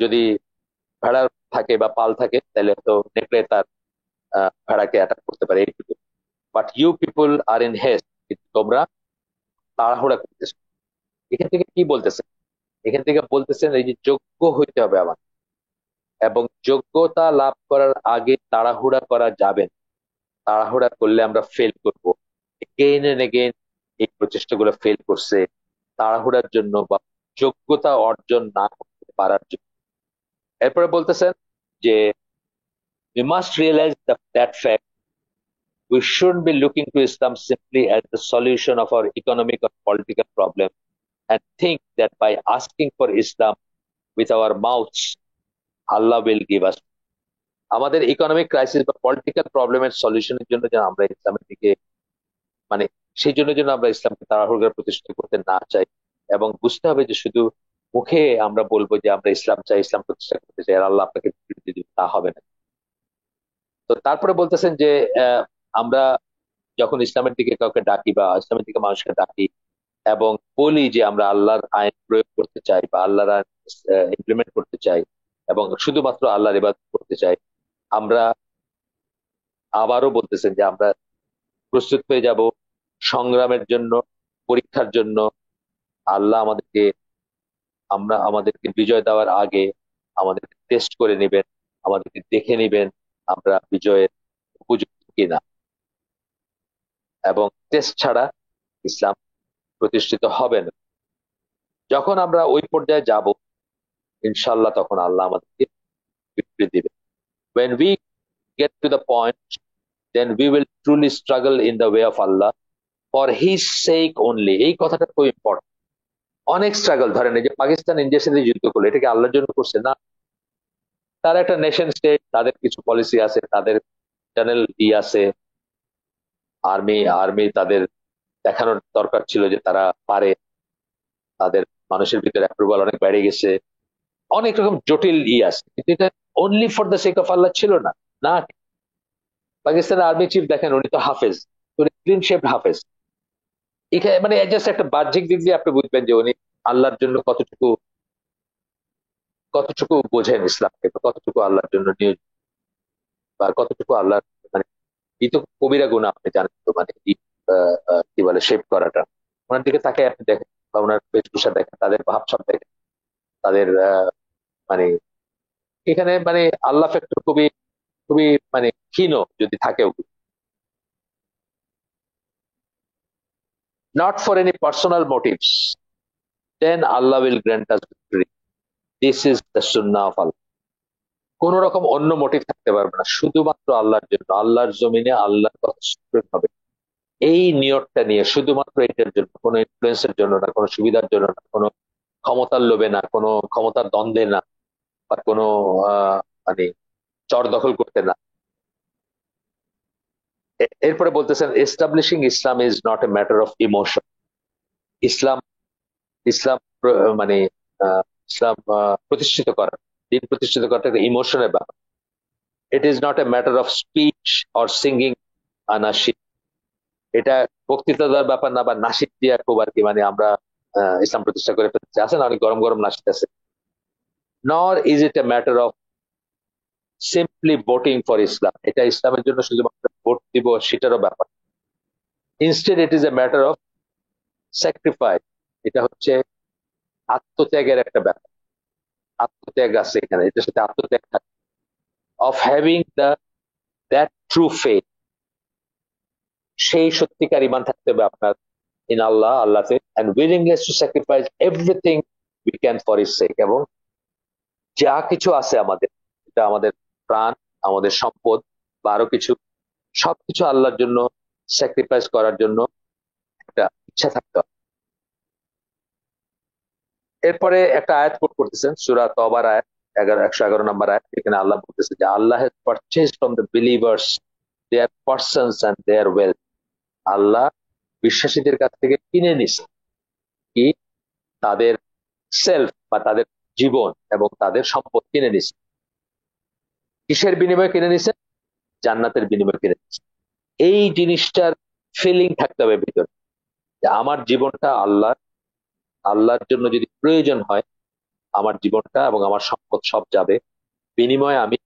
যদি ভেড়া থাকে বা পাল থাকে, তাহলে তো নেকড়ে তার ভেড়াকে অ্যাটাক করতে পারে, এইটুকু। But you people are in haste, কিন্তু তোমরা তাড়াহুড়া করতেছো। এখান থেকে কি বলতেছেন? এখান থেকে বলতেছেন এই যে যোগ্য হইতে হবে আমার, এবং যোগ্যতা লাভ করার আগে তাড়াহুড়া করা যাবে না। তাড়াহুড়া করলে আমরা ফেল করবো। এগেইন এন্ড এগেইন এই প্রচেষ্টাগুলো ফেল করছে তাড়াহুড়ার জন্য বা যোগ্যতা অর্জন না করতে পারার জন্য। এরপরে বলতেছেন যে we must realize that fact. We shouldn't be looking to Islam simply as the solution of our economic or political problem, and think that by asking for Islam with our mouths, Allah will give us. আমাদের ইকোনমিক ক্রাইসিস বা পলিটিক্যাল প্রবলেমের সলিউশনের জন্য যেন আমরা ইসলামের দিকে, মানে সেই জন্য যেন আমরা ইসলামকে তাড়াহুড়ো প্রতিষ্ঠিত করতে না চাই, এবং বুঝতে হবে যে শুধু মুখে আমরা বলবো যে আমরা ইসলাম চাই, ইসলাম প্রতিষ্ঠা করতে চাই, আর আল্লাহ আপনাকে বিবৃতি দিবে, তা হবে না। তো তারপরে বলতেছেন যে আমরা যখন ইসলামের দিকে কাউকে ডাকি বা ইসলামের দিকে মানুষকে ডাকি এবং বলি যে আমরা আল্লাহর আইন প্রয়োগ করতে চাই বা আল্লাহর আইন ইমপ্লিমেন্ট করতে চাই এবং শুধুমাত্র আল্লাহর ইবাদত করতে চাই, আমরা আবারও বলতেছেন যে আমরা প্রস্তুত হয়ে যাব সংগ্রামের জন্য, পরীক্ষার জন্য। আল্লাহ আমাদেরকে বিজয় দেওয়ার আগে আমাদেরকে টেস্ট করে নেবেন, আমাদেরকে দেখে নেবেন আমরা বিজয়ের উপযুক্ত কিনা, এবং টেস্ট ছাড়া ইসলাম প্রতিষ্ঠিত হবে না। যখন আমরা ওই পর্যায়ে যাব, ইনশাল্লাহ তখন আল্লাহ আমাদেরকে বিক্রি দিবে। when we get to the point, then we will truly struggle in the way of Allah for his sake only. এই কথাটা খুব ইম্পর্টেন্ট। অনেক স্ট্রাগল, ধরেন এই যে পাকিস্তান ইন্ডিয়ার সাথে যুদ্ধ করলো, এটা কি আল্লাহর জন্য করছে? না। তার একটা নেশন স্টেট, তাদের কিছু পলিসি আছে, তাদের চ্যানেল আছে, আর্মি আর্মি তাদের দেখানোর দরকার ছিল যে তারা পারে, তাদের মানুষের ভিতরে অ্যাপ্রুভাল অনেক বেড়ে গেছে, অনেক রকম জটিল আছে, কিন্তু এটা only for the sake of Allah ছিল না। না, পাকিস্তানের আর্মি চিফ দেখেন, উনি তো হাফেজ, উনি ক্লিন শেপ হাফেজ। এখানে মানে জাস্ট একটা বাহ্যিক দিক দিয়ে আপনি বুঝবেন যে উনি আল্লাহর জন্য কতটুকু কতটুকু বোঝেন ইসলামকে, বা কতটুকু আল্লাহর জন্য নিয়োজিত, বা কতটুকু আল্লাহ, মানে এই তো কবিরা গুনাহ, আপনি জানেন তো, মানে কি বলে শেপ করাটা। ওনার দিকে তাকে আপনি দেখেন বা ওনার বেশভূষা দেখেন, তাদের ভাবসাব দেখেন, তাদের মানে এখানে মানে আল্লাহ ফ্যাক্টর খুবই খুবই মানে ক্ষীণ যদি থাকেও। Not for any personal motives, then Allah will grant us victory. This is the sunnah of Allah. কোন রকম অন্য মোটিভ থাকতে পারবে না, শুধুমাত্র আল্লাহর জন্য, আল্লাহর জমিনে আল্লাহর কথা স্বীকৃত হবে, এই নিয়তটা নিয়ে, শুধুমাত্র এটার জন্য, কোনো ইনফ্লুয়েন্সের জন্য না, কোনো সুবিধার জন্য না, কোনো ক্ষমতার লোভে না, কোনো ক্ষমতার দ্বন্দ্বে না, বা কোনো মানে চর দখল করতে না। এরপরে বলতেছেন establishing Islam is not a matter of emotion. ইসলাম ইসলাম মানে ইসলাম প্রতিষ্ঠিত করা, দিন প্রতিষ্ঠিত করাটা একটা ইমোশনের ব্যাপার। It is not a matter of speech or singing আনাশিদ। এটা বক্তৃতা দেওয়ার ব্যাপার না, বা নাসিদ দিয়া খুব আর কি, মানে আমরা ইসলাম প্রতিষ্ঠা করে ফেলতে আছে না, অনেক গরম গরম নাসিদ আছে। Nor is it a matter of simply voting for Islam. এটা ইসলামের জন্য শুধুমাত্র ভোট দিব সেটারও ব্যাপার। Instead it is a matter of sacrifice. এটা হচ্ছে আত্মত্যাগের একটা ব্যাপার। আত্মত্যাগ আছে এখানে, এটার সাথে আত্মত্যাগ থাকে। Of having that true faith, সেই সত্যিকার ইমান থাকতে হবে আপনার ইন আল্লাহ, আল্লাহতে, and willingness to sacrifice everything we can for his sake. এবং যা কিছু আছে আমাদের, এটা আমাদের প্রাণ, আমাদের সম্পদ বা আরো কিছু, সবকিছু আল্লাহর জন্য স্যাক্রিফাইস করার জন্য একটা ইচ্ছা থাকতে হবে। এরপরে একটা আয়াত কোট করতেছেন, সূরা তওবার আয়াত 111 নম্বর আয়াত। এখানে আল্লাহ বলতেছে যে Allah has purchased from the believers their persons and their wealth. Allah বিশ্বাসীদের কাছ থেকে কিনে নিছে কি, তাদের সেলফ বা তাদের জীবন এবং তাদের সম্পদ কিনে নিছে। কিসের বিনিময়ে কিনে নিছে? জান্নাতের বিনিময়ে কিনে নিছে। এই জিনিসটার ফিলিং থাকতে হবে ভিতরে, যে আমার জীবনটা আল্লাহর জন্য যদি প্রয়োজন হয়, আমার জীবনটা এবং আমার সম্পদ সব যাবে, বিনিময়ে আমি,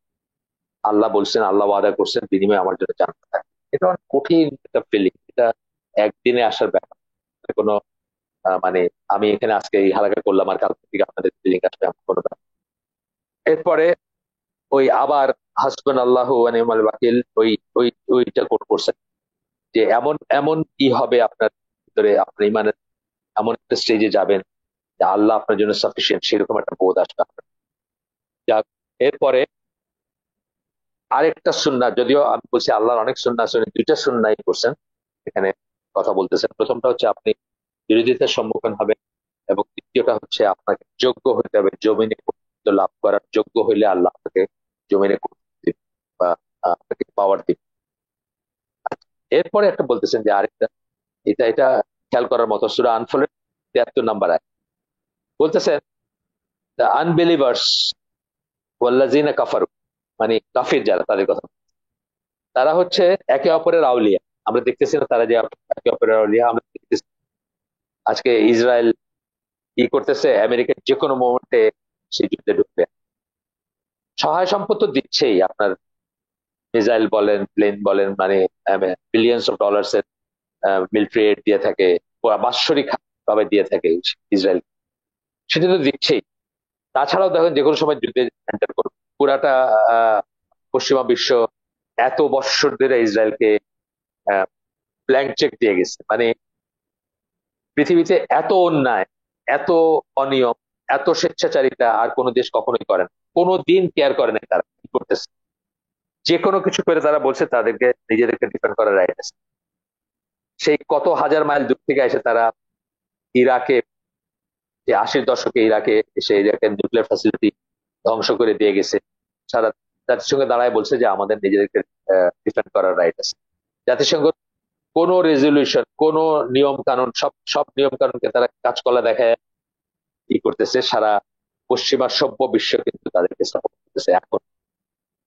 আল্লাহ বলছেন, আল্লাহ ওয়াদা করছেন বিনিময়ে আমার জন্য জান্নাত থাকবে। এটা অনেক কঠিন একটা ফিলিং। এটা একদিনে আসার ব্যাপার না। কোনো মানে আমি এখানে আজকে এই হালাকা করলাম আর কাল থেকে আপনাদের ফিলিং আসবে এমন কোনো ব্যাপার। এরপরে ওই আবার হাসবুন আল্লাহু ওয়া নি'মাল ওয়াকিল, ওই ওই ওইটা কোট করছেন যে এমন এমন কি হবে আপনার ভিতরে, আপনার ইমানের এমন একটা স্টেজে যাবেন যে আল্লাহ আপনার জন্য সাফিসিয়েন্ট, সেরকম একটা বোধ আসবে আপনার। যাক, এরপরে আরেকটা সুন্নাহ, যদিও আমি বলছি আল্লাহর অনেক সুন্নাহ আছে, উনি দুইটা সুন্নাহই করছেন এখানে কথা বলতেছেন। প্রথমটা হচ্ছে আপনি বিরোধিতার সম্মুখীন হবেন, এবং দ্বিতীয়টা হচ্ছে আপনাকে যোগ্য হইতে হবে, জমিনে কর্তৃত্ব লাভ করার যোগ্য হইলে আল্লাহ আপনাকে জমিনে কর্তৃত্ব দিবে বা আপনাকে পাওয়ার দিবে। এরপরে একটা বলতেছেন যে আরেকটা, এটা এটা খেয়াল করার মতো, সূরা আনফলের 73 নাম্বার আয়াত বলতেছেন, দ্য আনবিলিভার্স ওয়াল্লাযিনা কাফারু, মানে কাফির যারা, তাদের কথা। তারা হচ্ছে একে অপরের আউলিয়া। আমরা দেখতেছি না তারা যে একে অপরের আউলিয়া, আমরা দেখতেছি আজকে ইসরায়েল কি করতেছে, আমেরিকা যে কোনো মুহূর্তে সেই যুদ্ধে ঢুকবে। সহায় সম্পদ তো দিচ্ছেই, আপনার মিসাইল বলেন, প্লেন বলেন, মানে বিলিয়ন্স অফ ডলার্স এর মিলিটারি এড দিয়ে থাকে, বাৎসরিক ভাবে দিয়ে থাকে ইসরায়েল, সেটা তো দিচ্ছেই। তাছাড়াও দেখেন যে কোনো সময় যুদ্ধে এন্টার করবে পুরাটা আহ পশ্চিমা বিশ্ব এত বৎসর ধরে ইসরায়েলকে ব্ল্যাঙ্ক চেক দিয়ে গেছে। মানে পৃথিবীতে এত অন্যায়, এত অনিয়ম, এত স্বেচ্ছাচারিতা আর কোন দেশ কখনোই করে না। কোনো দিন কেয়ার করে না তারা কি করতেছে। যে কোনো কিছু করে তারা বলছে তাদেরকে নিজেদেরকে ডিফেন্ড করার রাইট আছে। সেই কত হাজার মাইল দূর থেকে এসে তারা ইরাকে, যে 80-এর দশকে ইরাকে এসে ইরাকের নিউক্লিয়ার ফ্যাসিলিটি ধ্বংস করে দিয়ে গেছে। সারা জাতিসংঘে দাঁড়ায় বলছে যে আমাদের নিজেদেরকে ডিফেন্ড করার রাইট আছে। জাতিসংঘ কোন রেজলিউশন, কোন নিয়ম কানুন, সব সব নিয়ম কানুনকে তারা কাজকলা দেখায় ই করতেছে। সারা পশ্চিমা সভ্য বিশ্ব কিন্তু তাদেরকে সাপোর্ট করতেছে এখন,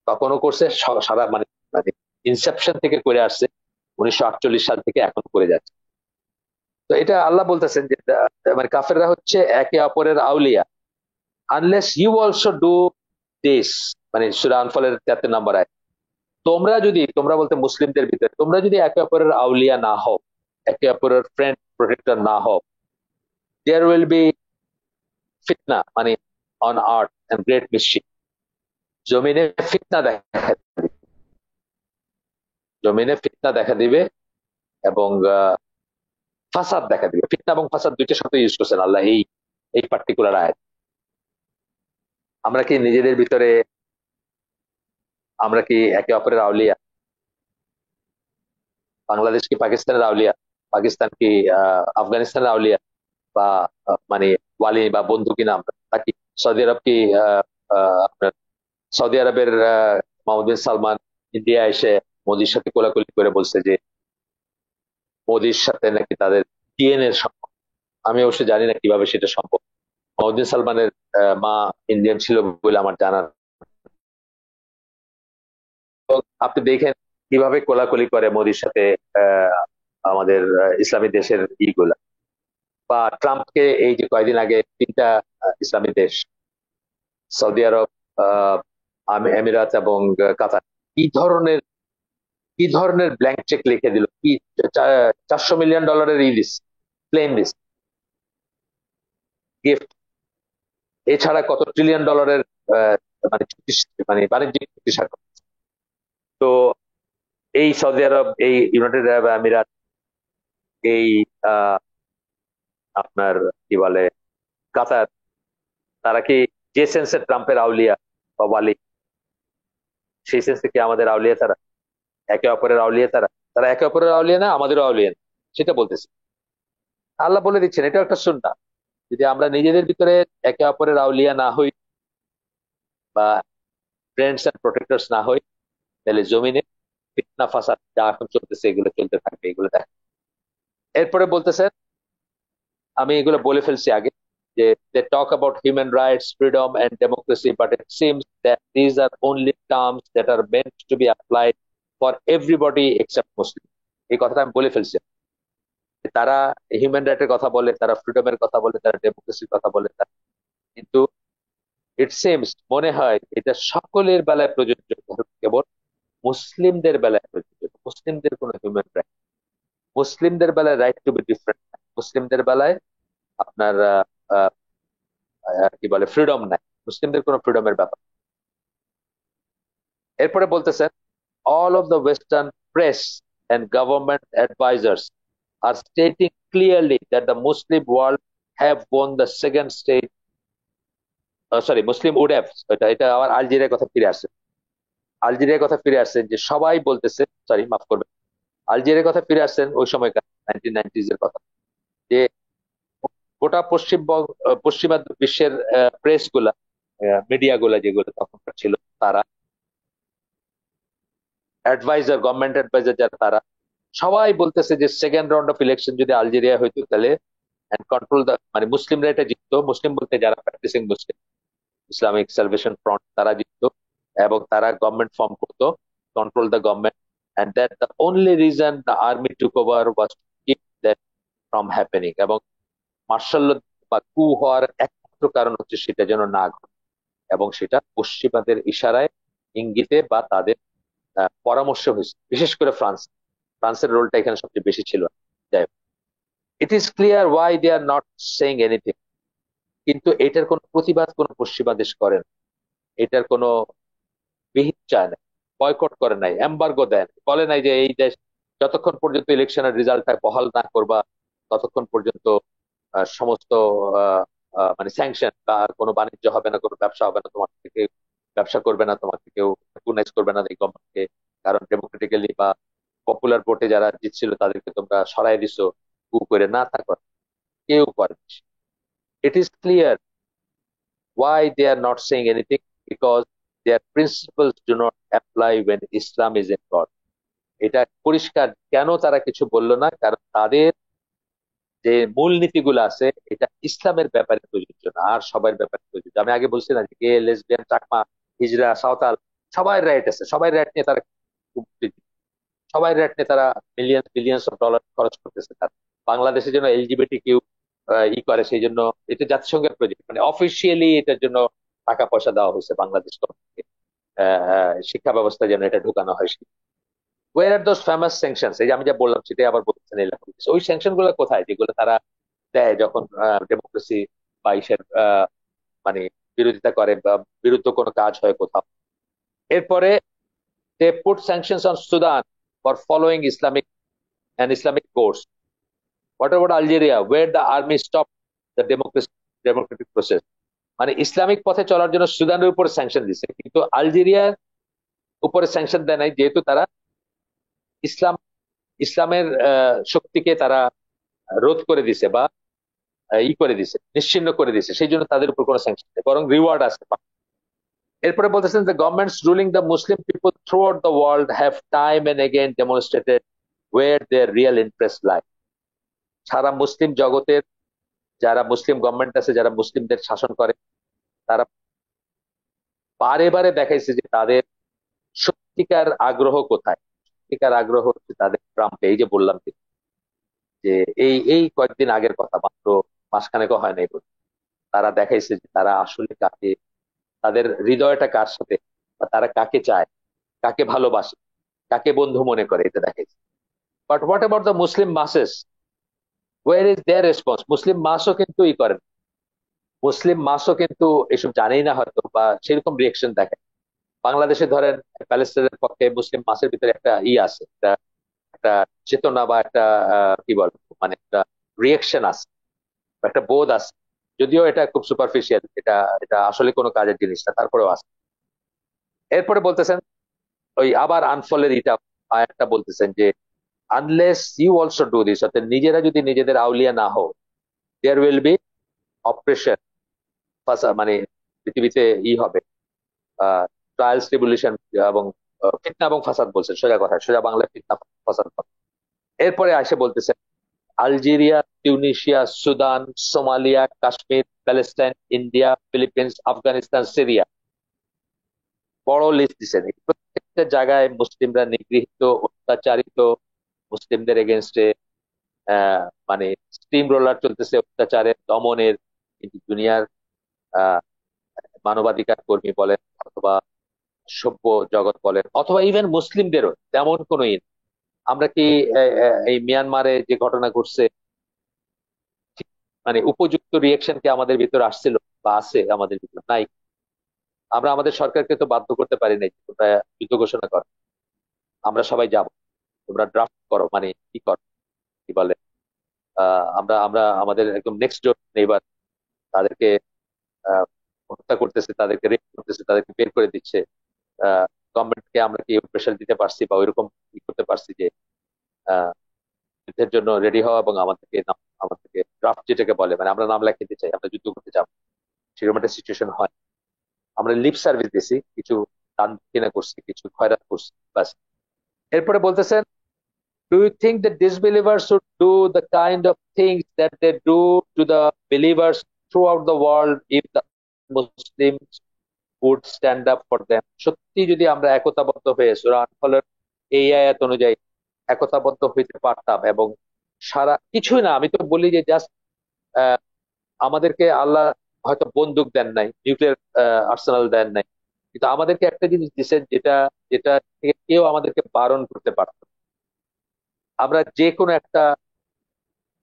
তখনও করছে, সারা মানে মানে ইনসেপশন থেকে করে আসছে, 1948 সাল থেকে এখন করে যাচ্ছে। তো এটা আল্লাহ বলতেছেন যে মানে কাফেররা হচ্ছে একে অপরের আউলিয়া, unless you also do this. মানে সূরা আনফালের 73 নম্বর আয়াত, তোমরা যদি, তোমরা বলতে মুসলিমদের ভিতরে, তোমরা যদি একে অপরের আউলিয়া না হও, একে অপরের ফ্রেন্ড প্রোটেক্টর না হও, দেয়ার উইল বি ফিতনা, মানে on earth and great mischief. জমিনে ফিতনা দেখা দিবে, জমিনে ফিতনা দেখা দিবে এবং ফাসাদ দেখা দিবে। ফিতনা এবং ফাসাদ দুইটা শব্দ ইউজ করছেন আল্লাহ এই এই পার্টিকুলার আয়াত। আমরা কি নিজেদের ভিতরে, আমরা কি একে অপরের আউলিয়া? বাংলাদেশ কি পাকিস্তানের আউলিয়া? পাকিস্তান কি আফগানিস্তানের আউলিয়া বা মানে ওয়ালি বা বন্ধু কিনা আমরা থাকি? সৌদি আরব কি আপনার সৌদি আরবের মোহাম্মদ বিন সালমান ইন্ডিয়া এসে মোদির সাথে কোলাকুলি করে বলছে যে মোদির সাথে নাকি তাদের ডিএনএ এর সম্পর্ক। আমি অবশ্য জানি না কিভাবে সেটা সম্ভব। মহিউদ্দিন সালমানের মা ইন্ডিয়ান ছিল বলে আমার জানা। তো আপনি দেখেন কিভাবে কোলাকুলি করে মোদির সাথে আমাদের ইসলামী দেশের ইগুলা। বা ট্রাম্পকে এই যে কয়েকদিন আগে তিনটা ইসলামী দেশ, সৌদি আরব, আহ আমিরাত এবং কাতার, কি ধরনের কি ধরনের ব্ল্যাঙ্ক চেক লিখে দিল, কি $400 মিলিয়ন ই দিস, প্লেন দিস গিফট। এছাড়া কত $1 ট্রিলিয়ন মানে মানে বাণিজ্যিক চুক্তি স্বাক্ষর। তো এই সৌদি আরব, এই ইউনাইটেড আরব আমিরাত, এই আহ, আপনার কি বলে কাতার, তারা কি যে সেন্সে ট্রাম্পের আউলিয়া বা ওয়ালি, সেই সেন্সে কি আমাদের আউলিয়া তারা? একে অপরের আউলিয়া তারা? তারা একে অপরের আউলিয়া না, আমাদেরও আউলিয়া না, সেটা বলতেছে। আল্লাহ বলে দিচ্ছেন, এটা একটা সুন্নাহ। যদি আমরা নিজেদের ভিতরে একে অপরের আউলিয়া না হই বা ফ্রেন্ডস এন্ড প্রোটেক্টরস না হই, তাহলে জমিনে ফিতনা ফাসাদ যা এখন চলতেছে এগুলো চলতে থাকবে, এগুলো দেখ। এরপরে বলতেছেন, আমি এগুলো বলে ফেলছি আগে, যে they talk about human rights, freedom and democracy, but it seems that these are only terms that are meant to be applied for everybody except Muslim। এই কথাটা আমি বলে ফেলছি। তারা হিউম্যান রাইটের কথা বলে, তারা ফ্রিডমের কথা বলে, তারা ডেমোক্রেসির কথা বলে, কিন্তু ইট সিমস, মনে হয় এটা সকলের বেলায় প্রযোজ্য, কেবল মুসলিমদের বেলায় প্রযোজ্য। মুসলিমদের কোনো হিউম্যান রাইট, মুসলিমদের বেলায় রাইট টু বি ডিফারেন্ট, মুসলিমদের বেলায় আপনার আহ, কি বলে ফ্রিডম নাই, মুসলিমদের কোনো ফ্রিডমের ব্যাপার। এরপরে বলতেছেন, all of the western press and government advisors are stating clearly that the Muslim world have won the second stage, sorry Muslim would have, এটা এটা আবার আলজেরিয়ার কথা ফিরে আসছে। আলজেরিয়ার কথা ফিরে আসছেন যে সবাই বলতেছে, সরি মাফ করবেন, আলজেরিয়ার কথা ফিরে আসছেন ওই সময়কার 1990s এর কথা, যে গোটা পশ্চিমা বিশ্বের প্রেস গুলা, মিডিয়া গুলা যেগুলো তখনকার ছিল, তারা অ্যাডভাইজার, গভর্নমেন্ট অ্যাডভাইজার যারা, তারা সবাই বলতেছে যে সেকেন্ড রাউন্ড অফ ইলেকশন যদি আলজেরিয়া হইতো তাহলে কন্ট্রোল দা, মানে মুসলিমরা এটা জিততো। মুসলিম বলতে যারা practicing Muslim, Islamic Salvation Front, তারা জিততো এবং তারা গভর্নমেন্ট ফর্ম করতো, control the government, and that the only reason the army took over was to keep that from happening. এবং মার্শাল বা কু হওয়ার একমাত্র কারণ হচ্ছে সেটা যেন না ঘটে, এবং সেটা পশ্চিমাদের ইশারায়, ইঙ্গিতে বা তাদের পরামর্শ হয়েছে, বিশেষ করে ফ্রান্সের রোলটা এখানে সবচেয়ে বেশি ছিল। যাই হোক, it is clear why they are not saying anything. কিন্তু এটার কোনো প্রতিবাদ কোনো পশ্চিমা দেশ করে না, এটার কোনো বিহিত চায় না, বয়কট করে নাই, এম্বার্গো দেয় নাই, বলে নাই যে এই দেশ যতক্ষণ পর্যন্ত ইলেকশনের রেজাল্টটা বহাল না করবা ততক্ষণ পর্যন্ত সমস্ত মানে স্যাংশন বা কোনো বাণিজ্য হবে না, কোনো ব্যবসা হবে না, তোমার থেকে ব্যবসা করবে না, তোমাকে কেউ রেকগনাইজ করবে না এই গভর্নমেন্টকে, কারণ ডেমোক্রেটিক্যালি বা পপুলার ভোটে যারা জিতছিল তাদেরকে তোমরা সরাই দিছো, কু করে না থাকো, কেউ করে। ইট is clear why they are not saying anything, because their principles do not apply when Islam is involved। এটা পরিষ্কার কেন তারা কিছু বললো না, কারণ তাদের যে মূলনীতিগুলো আছে এটা ইসলামের ব্যাপারে প্রযোজ্য না, আর সবার ব্যাপারে প্রযোজ্য। আমি আগে বলছি না যে গে, লেসবিয়ান, চাকমা, হিজড়া, সাঁওতাল, সবাই রাইট আছে, সবাই রাইট নিয়ে তারা সবাই রাইট নিয়ে তারা মিলিয়ন বিলিয়ন্স অফ ডলার খরচ করতেছে। তার বাংলাদেশের জন্য এলজিবিটি কিউ করে, সেই জন্য এটা জাতিসংঘের প্রজেক্ট, মানে অফিসিয়ালি এটার জন্য টাকা পয়সা দেওয়া হয়েছে বাংলাদেশ গভর্নমেন্টকে, শিক্ষা ব্যবস্থা যেন এটা ঢুকানো হয়। War are those famous sanctions, এই যে আমি যা বললাম সেটাই আবার বলতেছেন এই লেখক, ওই স্যাংশন গুলো কোথায় যেগুলো তারা দেয় যখন ডেমোক্রেসি বা ইসের মানে বিরোধিতা করে বা বিরুদ্ধ কোনো কাজ হয় কোথাও। এরপরে they put sanctions on Sudan for following Islamic and Islamic course. What about Algeria, where the army stopped the democratic process? মানে ইসলামিক পথে চলার জন্য সুদানের উপর স্যাংশন দিছে, কিন্তু আলজেরিয়ার উপরে স্যাংশন দেয় নাই, যেহেতু তারা ইসলাম ইসলামের শক্তিকে তারা রোধ করে দিছে বা ই করে দিছে, নিশ্চিহ্ন করে দিছে, সেই জন্য তাদের উপর কোনো স্যাংশন নেই, বরং রিওয়ার্ড আছে। এরপরে বলতেছেন the governments ruling the Muslim people throughout the world have time and again demonstrated where their real interest lie. সারা মুসলিম জগতের যারা মুসলিম গভর্নমেন্ট আছে, যারা মুসলিমদের শাসন করে, তারা বারে বারে দেখাইছে যে তাদের সত্যিকার আগ্রহ কোথায়। সত্যিকার আগ্রহ হচ্ছে তাদের ট্রাম্পে। এই যে বললাম যে এই এই কয়েকদিন আগের কথা, মাত্র মাসখানেকও হয় নাই, তারা দেখাইছে যে তারা আসলে কাকে, তাদের হৃদয়টা কার সাথে, বা তারা কাকে চায়, কাকে ভালোবাসে, কাকে বন্ধু মনে করে, এটা দেখাইছে। But what about the Muslim masses, where is their response? মুসলিম মাসও কিন্তু করেন, মুসলিম মাসও কিন্তু এসব জানেই না হয়তো, বা সেরকম রিয়েকশন দেখায়। বাংলাদেশে ধরেন প্যালেস্টাইনের পক্ষে মুসলিম মাসের ভিতরে একটা আছে, একটা একটা চেতনা বা একটা কি বল, মানে একটা রিয়েকশন আছে, বা একটা বোধ আছে। যদিও এটা খুব সুপারফিশিয়াল, এটা এটা আসলে কোনো কাজের জিনিস না, তারপরেও আছে। এরপরে বলতেছেন ওই আবার আনফলের আয়াতটা বলতেছেন যে unless you also do this, অর্থাৎ নিজেরা যদি নিজেদের আউলিয়া না হও, দেয়ার উইল বি অপারেশন, মানে পৃথিবীতে হবে ট্রায়ালস ট্রিবুলেশন এবং ফিতনা এবং ফাসাদ, বলছেন সোজা কথা, সোজা বাংলায় ফিতনা ফাসাদ। এরপরে আসে বলতেছেন Algeria, Tunisia, Sudan, Somalia, Kashmir, Palestine, India, Philippines, Afghanistan, Syria, বড় লিস্ট দিচ্ছেন। প্রত্যেকটা জায়গায় মুসলিমরা নিগৃহীত, অত্যাচারিত, মুসলিমদের এগেনস্টে মানে স্টিম রোলার চলতেছে, অত্যাচারের, দমনের। কিন্তু দুনিয়ার আহ মানবাধিকার কর্মী বলেন, অথবা সভ্য জগৎ বলেন, অথবা ইভেন মুসলিমদেরও তেমন কোনো আমরা কি এই মিয়ানমারে যে ঘটনা ঘটছে, ঠিক মানে উপযুক্ত রিয়েকশন কি আমাদের ভিতর আসছিল বা আছে? আমাদের ভিতর নাই। আমরা আমাদের সরকারকে তো বাধ্য করতে পারি নাই যে তোমরা যুদ্ধ ঘোষণা করো, আমরা সবাই যাব, তোমরা ড্রাফট করো, মানে কি করো, কি বলে, আমরা আমরা আমাদের একদম নেক্সট ডোর নেইবার তাদেরকে আহ, হত্যা করতেছে, তাদেরকে রেপ করতেছে, তাদেরকে বের করে দিচ্ছে। গভর্নমেন্টকে আমরা কি প্রেশার দিতে পারছি বা ওইরকম কি করতে পারছি যে আহ, যুদ্ধের জন্য রেডি হওয়া, এবং আমাদেরকে ড্রাফট যেটাকে বলে, মানে আমরা নাম লেখাতে চাই, আমরা যুদ্ধ করতে যাবো, সেরকম একটা সিচুয়েশন হয়। আমরা লিপ সার্ভিস দিছি, কিছু দান কিনা করছি, কিছু খয়রাত করছি, বাস। এরপরে বলতেছেন do you think that disbelievers should do the kind of things that they do to the believers throughout the world if the Muslims would stand up for them? সত্যি যদি আমরা একতাবদ্ধ হয়ে সূরা আনফালের এই আয়াত অনুযায়ী একতাবদ্ধ হইতে পারতাম, এবং সারা কিছুই না, আমি তো বলি যে জাস্ট আমাদেরকে আল্লাহ হয়তো বন্দুক দেন নাই, নিউক্লিয়ার আর্সেনাল দেন নাই, কিন্তু আমাদেরকে একটা জিনিস দিচ্ছেন যেটা যেটা থেকে কেউ আমাদেরকে বারণ করতে পারত না। আমরা যে কোনো একটা,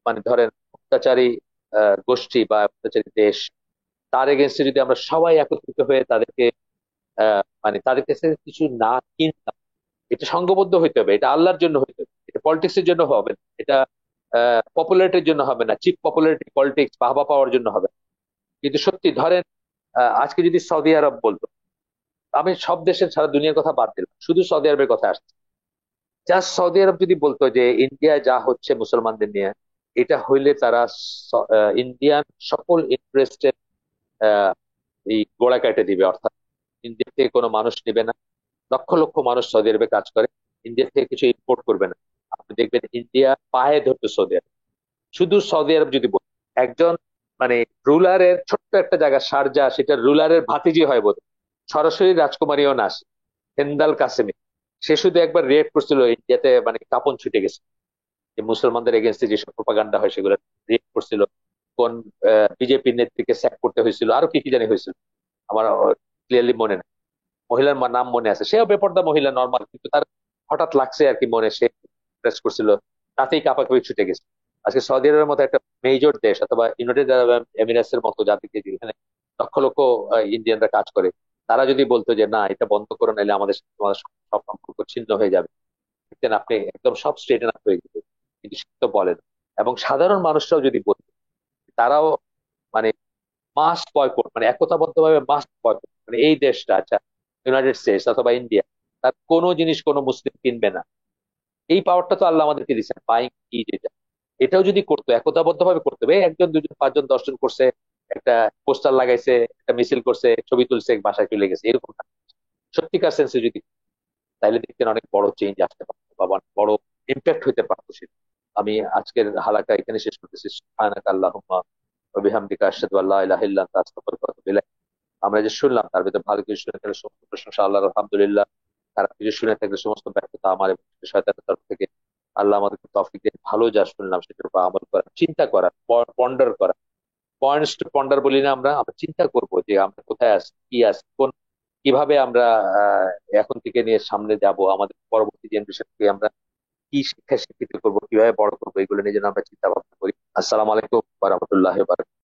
মানে ধরেন অত্যাচারী গোষ্ঠী বা অত্যাচারী দেশ, তার এগেনস্টে যদি আমরা সবাই একত্রিত হয়ে তাদেরকে মানে তাদের কাছে কিছু না কিনতাম, এটা সংঘবদ্ধ হইতে হবে, এটা আল্লাহর জন্য হইতে হবে, এটা পলিটিক্স এর জন্য হবে না, এটা পপুলারিটির জন্য হবে না, চিপ পপুলারিটি পলিটিক্স বাহবা পাওয়ার জন্য হবে না। কিন্তু সত্যি ধরেন আজকে যদি সৌদি আরব বলতো, আমি সব দেশের সারা দুনিয়ার কথা বাদ দিলাম, শুধু সৌদি আরবের কথা আসছে, জাস্ট সৌদি আরব যদি বলতো যে ইন্ডিয়ায় যা হচ্ছে মুসলমানদের নিয়ে, এটা হইলে তারা ইন্ডিয়ান সকল ইন্টারেস্টের এই গোড়া কেটে দিবে, অর্থাৎ ইন্ডিয়া থেকে কোনো মানুষ নেবে না। লক্ষ লক্ষ মানুষ সৌদি আরবে কাজ করে, ইন্ডিয়া থেকে কিছু ইম্পোর্ট করবে না। আপনি দেখবেন ইন্ডিয়া পায়ে ধরতো সৌদি আরব। শুধু সৌদি আরব যদি বলি, একজন মানে রুলারের ছোট্ট একটা জায়গা শারজা, সেটা রুলারের ভাতিজি হয় বোধ, সরাসরি রাজকুমারীও না, হেন্দাল কাসেমি, সে শুধু একবার রিয়েক্ট করছিল ইন্ডিয়াতে, মানে কাঁপন ছুটে গেছে যে মুসলমানদের এগেনস্টে যেসব প্রপাগান্ডা হয় সেগুলো রিয়েক্ট করছিল। কোন বিজেপি নেত্রীকে স্যাক করতে হয়েছিল, আরো কি কি জানি হয়েছিল, আমার ক্লিয়ারলি মনে নেই। মহিলার নাম মনে আছে, সেও বেপর্দা মহিলা নর্মাল, কিন্তু তার হঠাৎ লাগছে আর কি মনে, সে প্রেস করছিল, তাতেই কাঁপাকাঁপি ছুটে গেছে। আজকে সৌদি আরবের মতো একটা মেজর দেশ, অথবা ইউনাইটেড আরব এমিরেটস এর মতো জাতিকে, যেখানে লক্ষ লক্ষ ইন্ডিয়ানরা কাজ করে, তারা যদি বলতো যে না, এটা বন্ধ করে নাইলে আমাদের সাথে তোমাদের সব সম্পর্ক ছিন্ন হয়ে যাবে, দেখতেন আপনি একদম সব স্ট্রেটেন আপ হয়ে যেত। কিন্তু সে তো বলেন। এবং সাধারণ মানুষরাও যদি বলতো, তারাও মানে মাস বয়কট, মানে একতাবদ্ধ ভাবে মাস বয়কট, মানে এই দেশটা, আচ্ছা ইউনাইটেড স্টেটস অথবা ইন্ডিয়া, তার কোনো জিনিস কোনো মুসলিম কিনবে না, এই পাওয়ারটা তো আল্লাহ আমাদেরকে দিচ্ছেন, বাইং কি যেটা, এটাও যদি করতো, একতাবদ্ধ ভাবে করতে হবে, একজন দুজন পাঁচজন দশজন করছে, একটা পোস্টার লাগাইছে, একটা মিছিল করছে, ছবি তুলছে, বাসায় চলে গেছে, এরকম না। সত্যিকার সেন্সে যদি তাইলে দেখতেন অনেক বড় চেঞ্জ আসতে পারতো বা অনেক বড় ইম্প্যাক্ট হইতে পারতো সেটা। আমি আজকের হালাকা এখানে শেষ করতেছি। সুবহানাকা আল্লাহুম্মা ওয়া বিহামদিকা আশহাদু আল্লা ইলাহা ইল্লা আনতা আস্তাগফিরুকা ওয়া আতুবু ইলাইক। আমরা যে শুনলাম তার ভিতরে ভালো কিছু শুনে থাকলে সমস্ত প্রশংসা আল্লাহর, আলহামদুলিল্লাহ। খারাপ কিছু শুনে থাকলে সমস্ত ব্যর্থতা আমার এবং শয়তানের তরফ থেকে। আল্লাহ আমাদেরকে তৌফিক দিন, ভালো যা শুনলাম সেটার উপর আমল করা, চিন্তা করা, পন্ডার করা। পয়েন্টস টু পন্ডার বলি না আমরা, আমরা চিন্তা করব যে আমরা কোথায় আছি, কি আছি, কোন কিভাবে আমরা আহ এখন থেকে নিয়ে সামনে যাব, আমাদের পরবর্তী জেনারেশনকে আমরা কি শিক্ষায় শিক্ষিত করবো, কিভাবে বড় করবো, এগুলো নিয়ে যেন আমরা চিন্তা ভাবনা করি। আসসালামু আলাইকুম ওয়া রাহমাতুল্লাহি ওয়া বারাকাতুহু।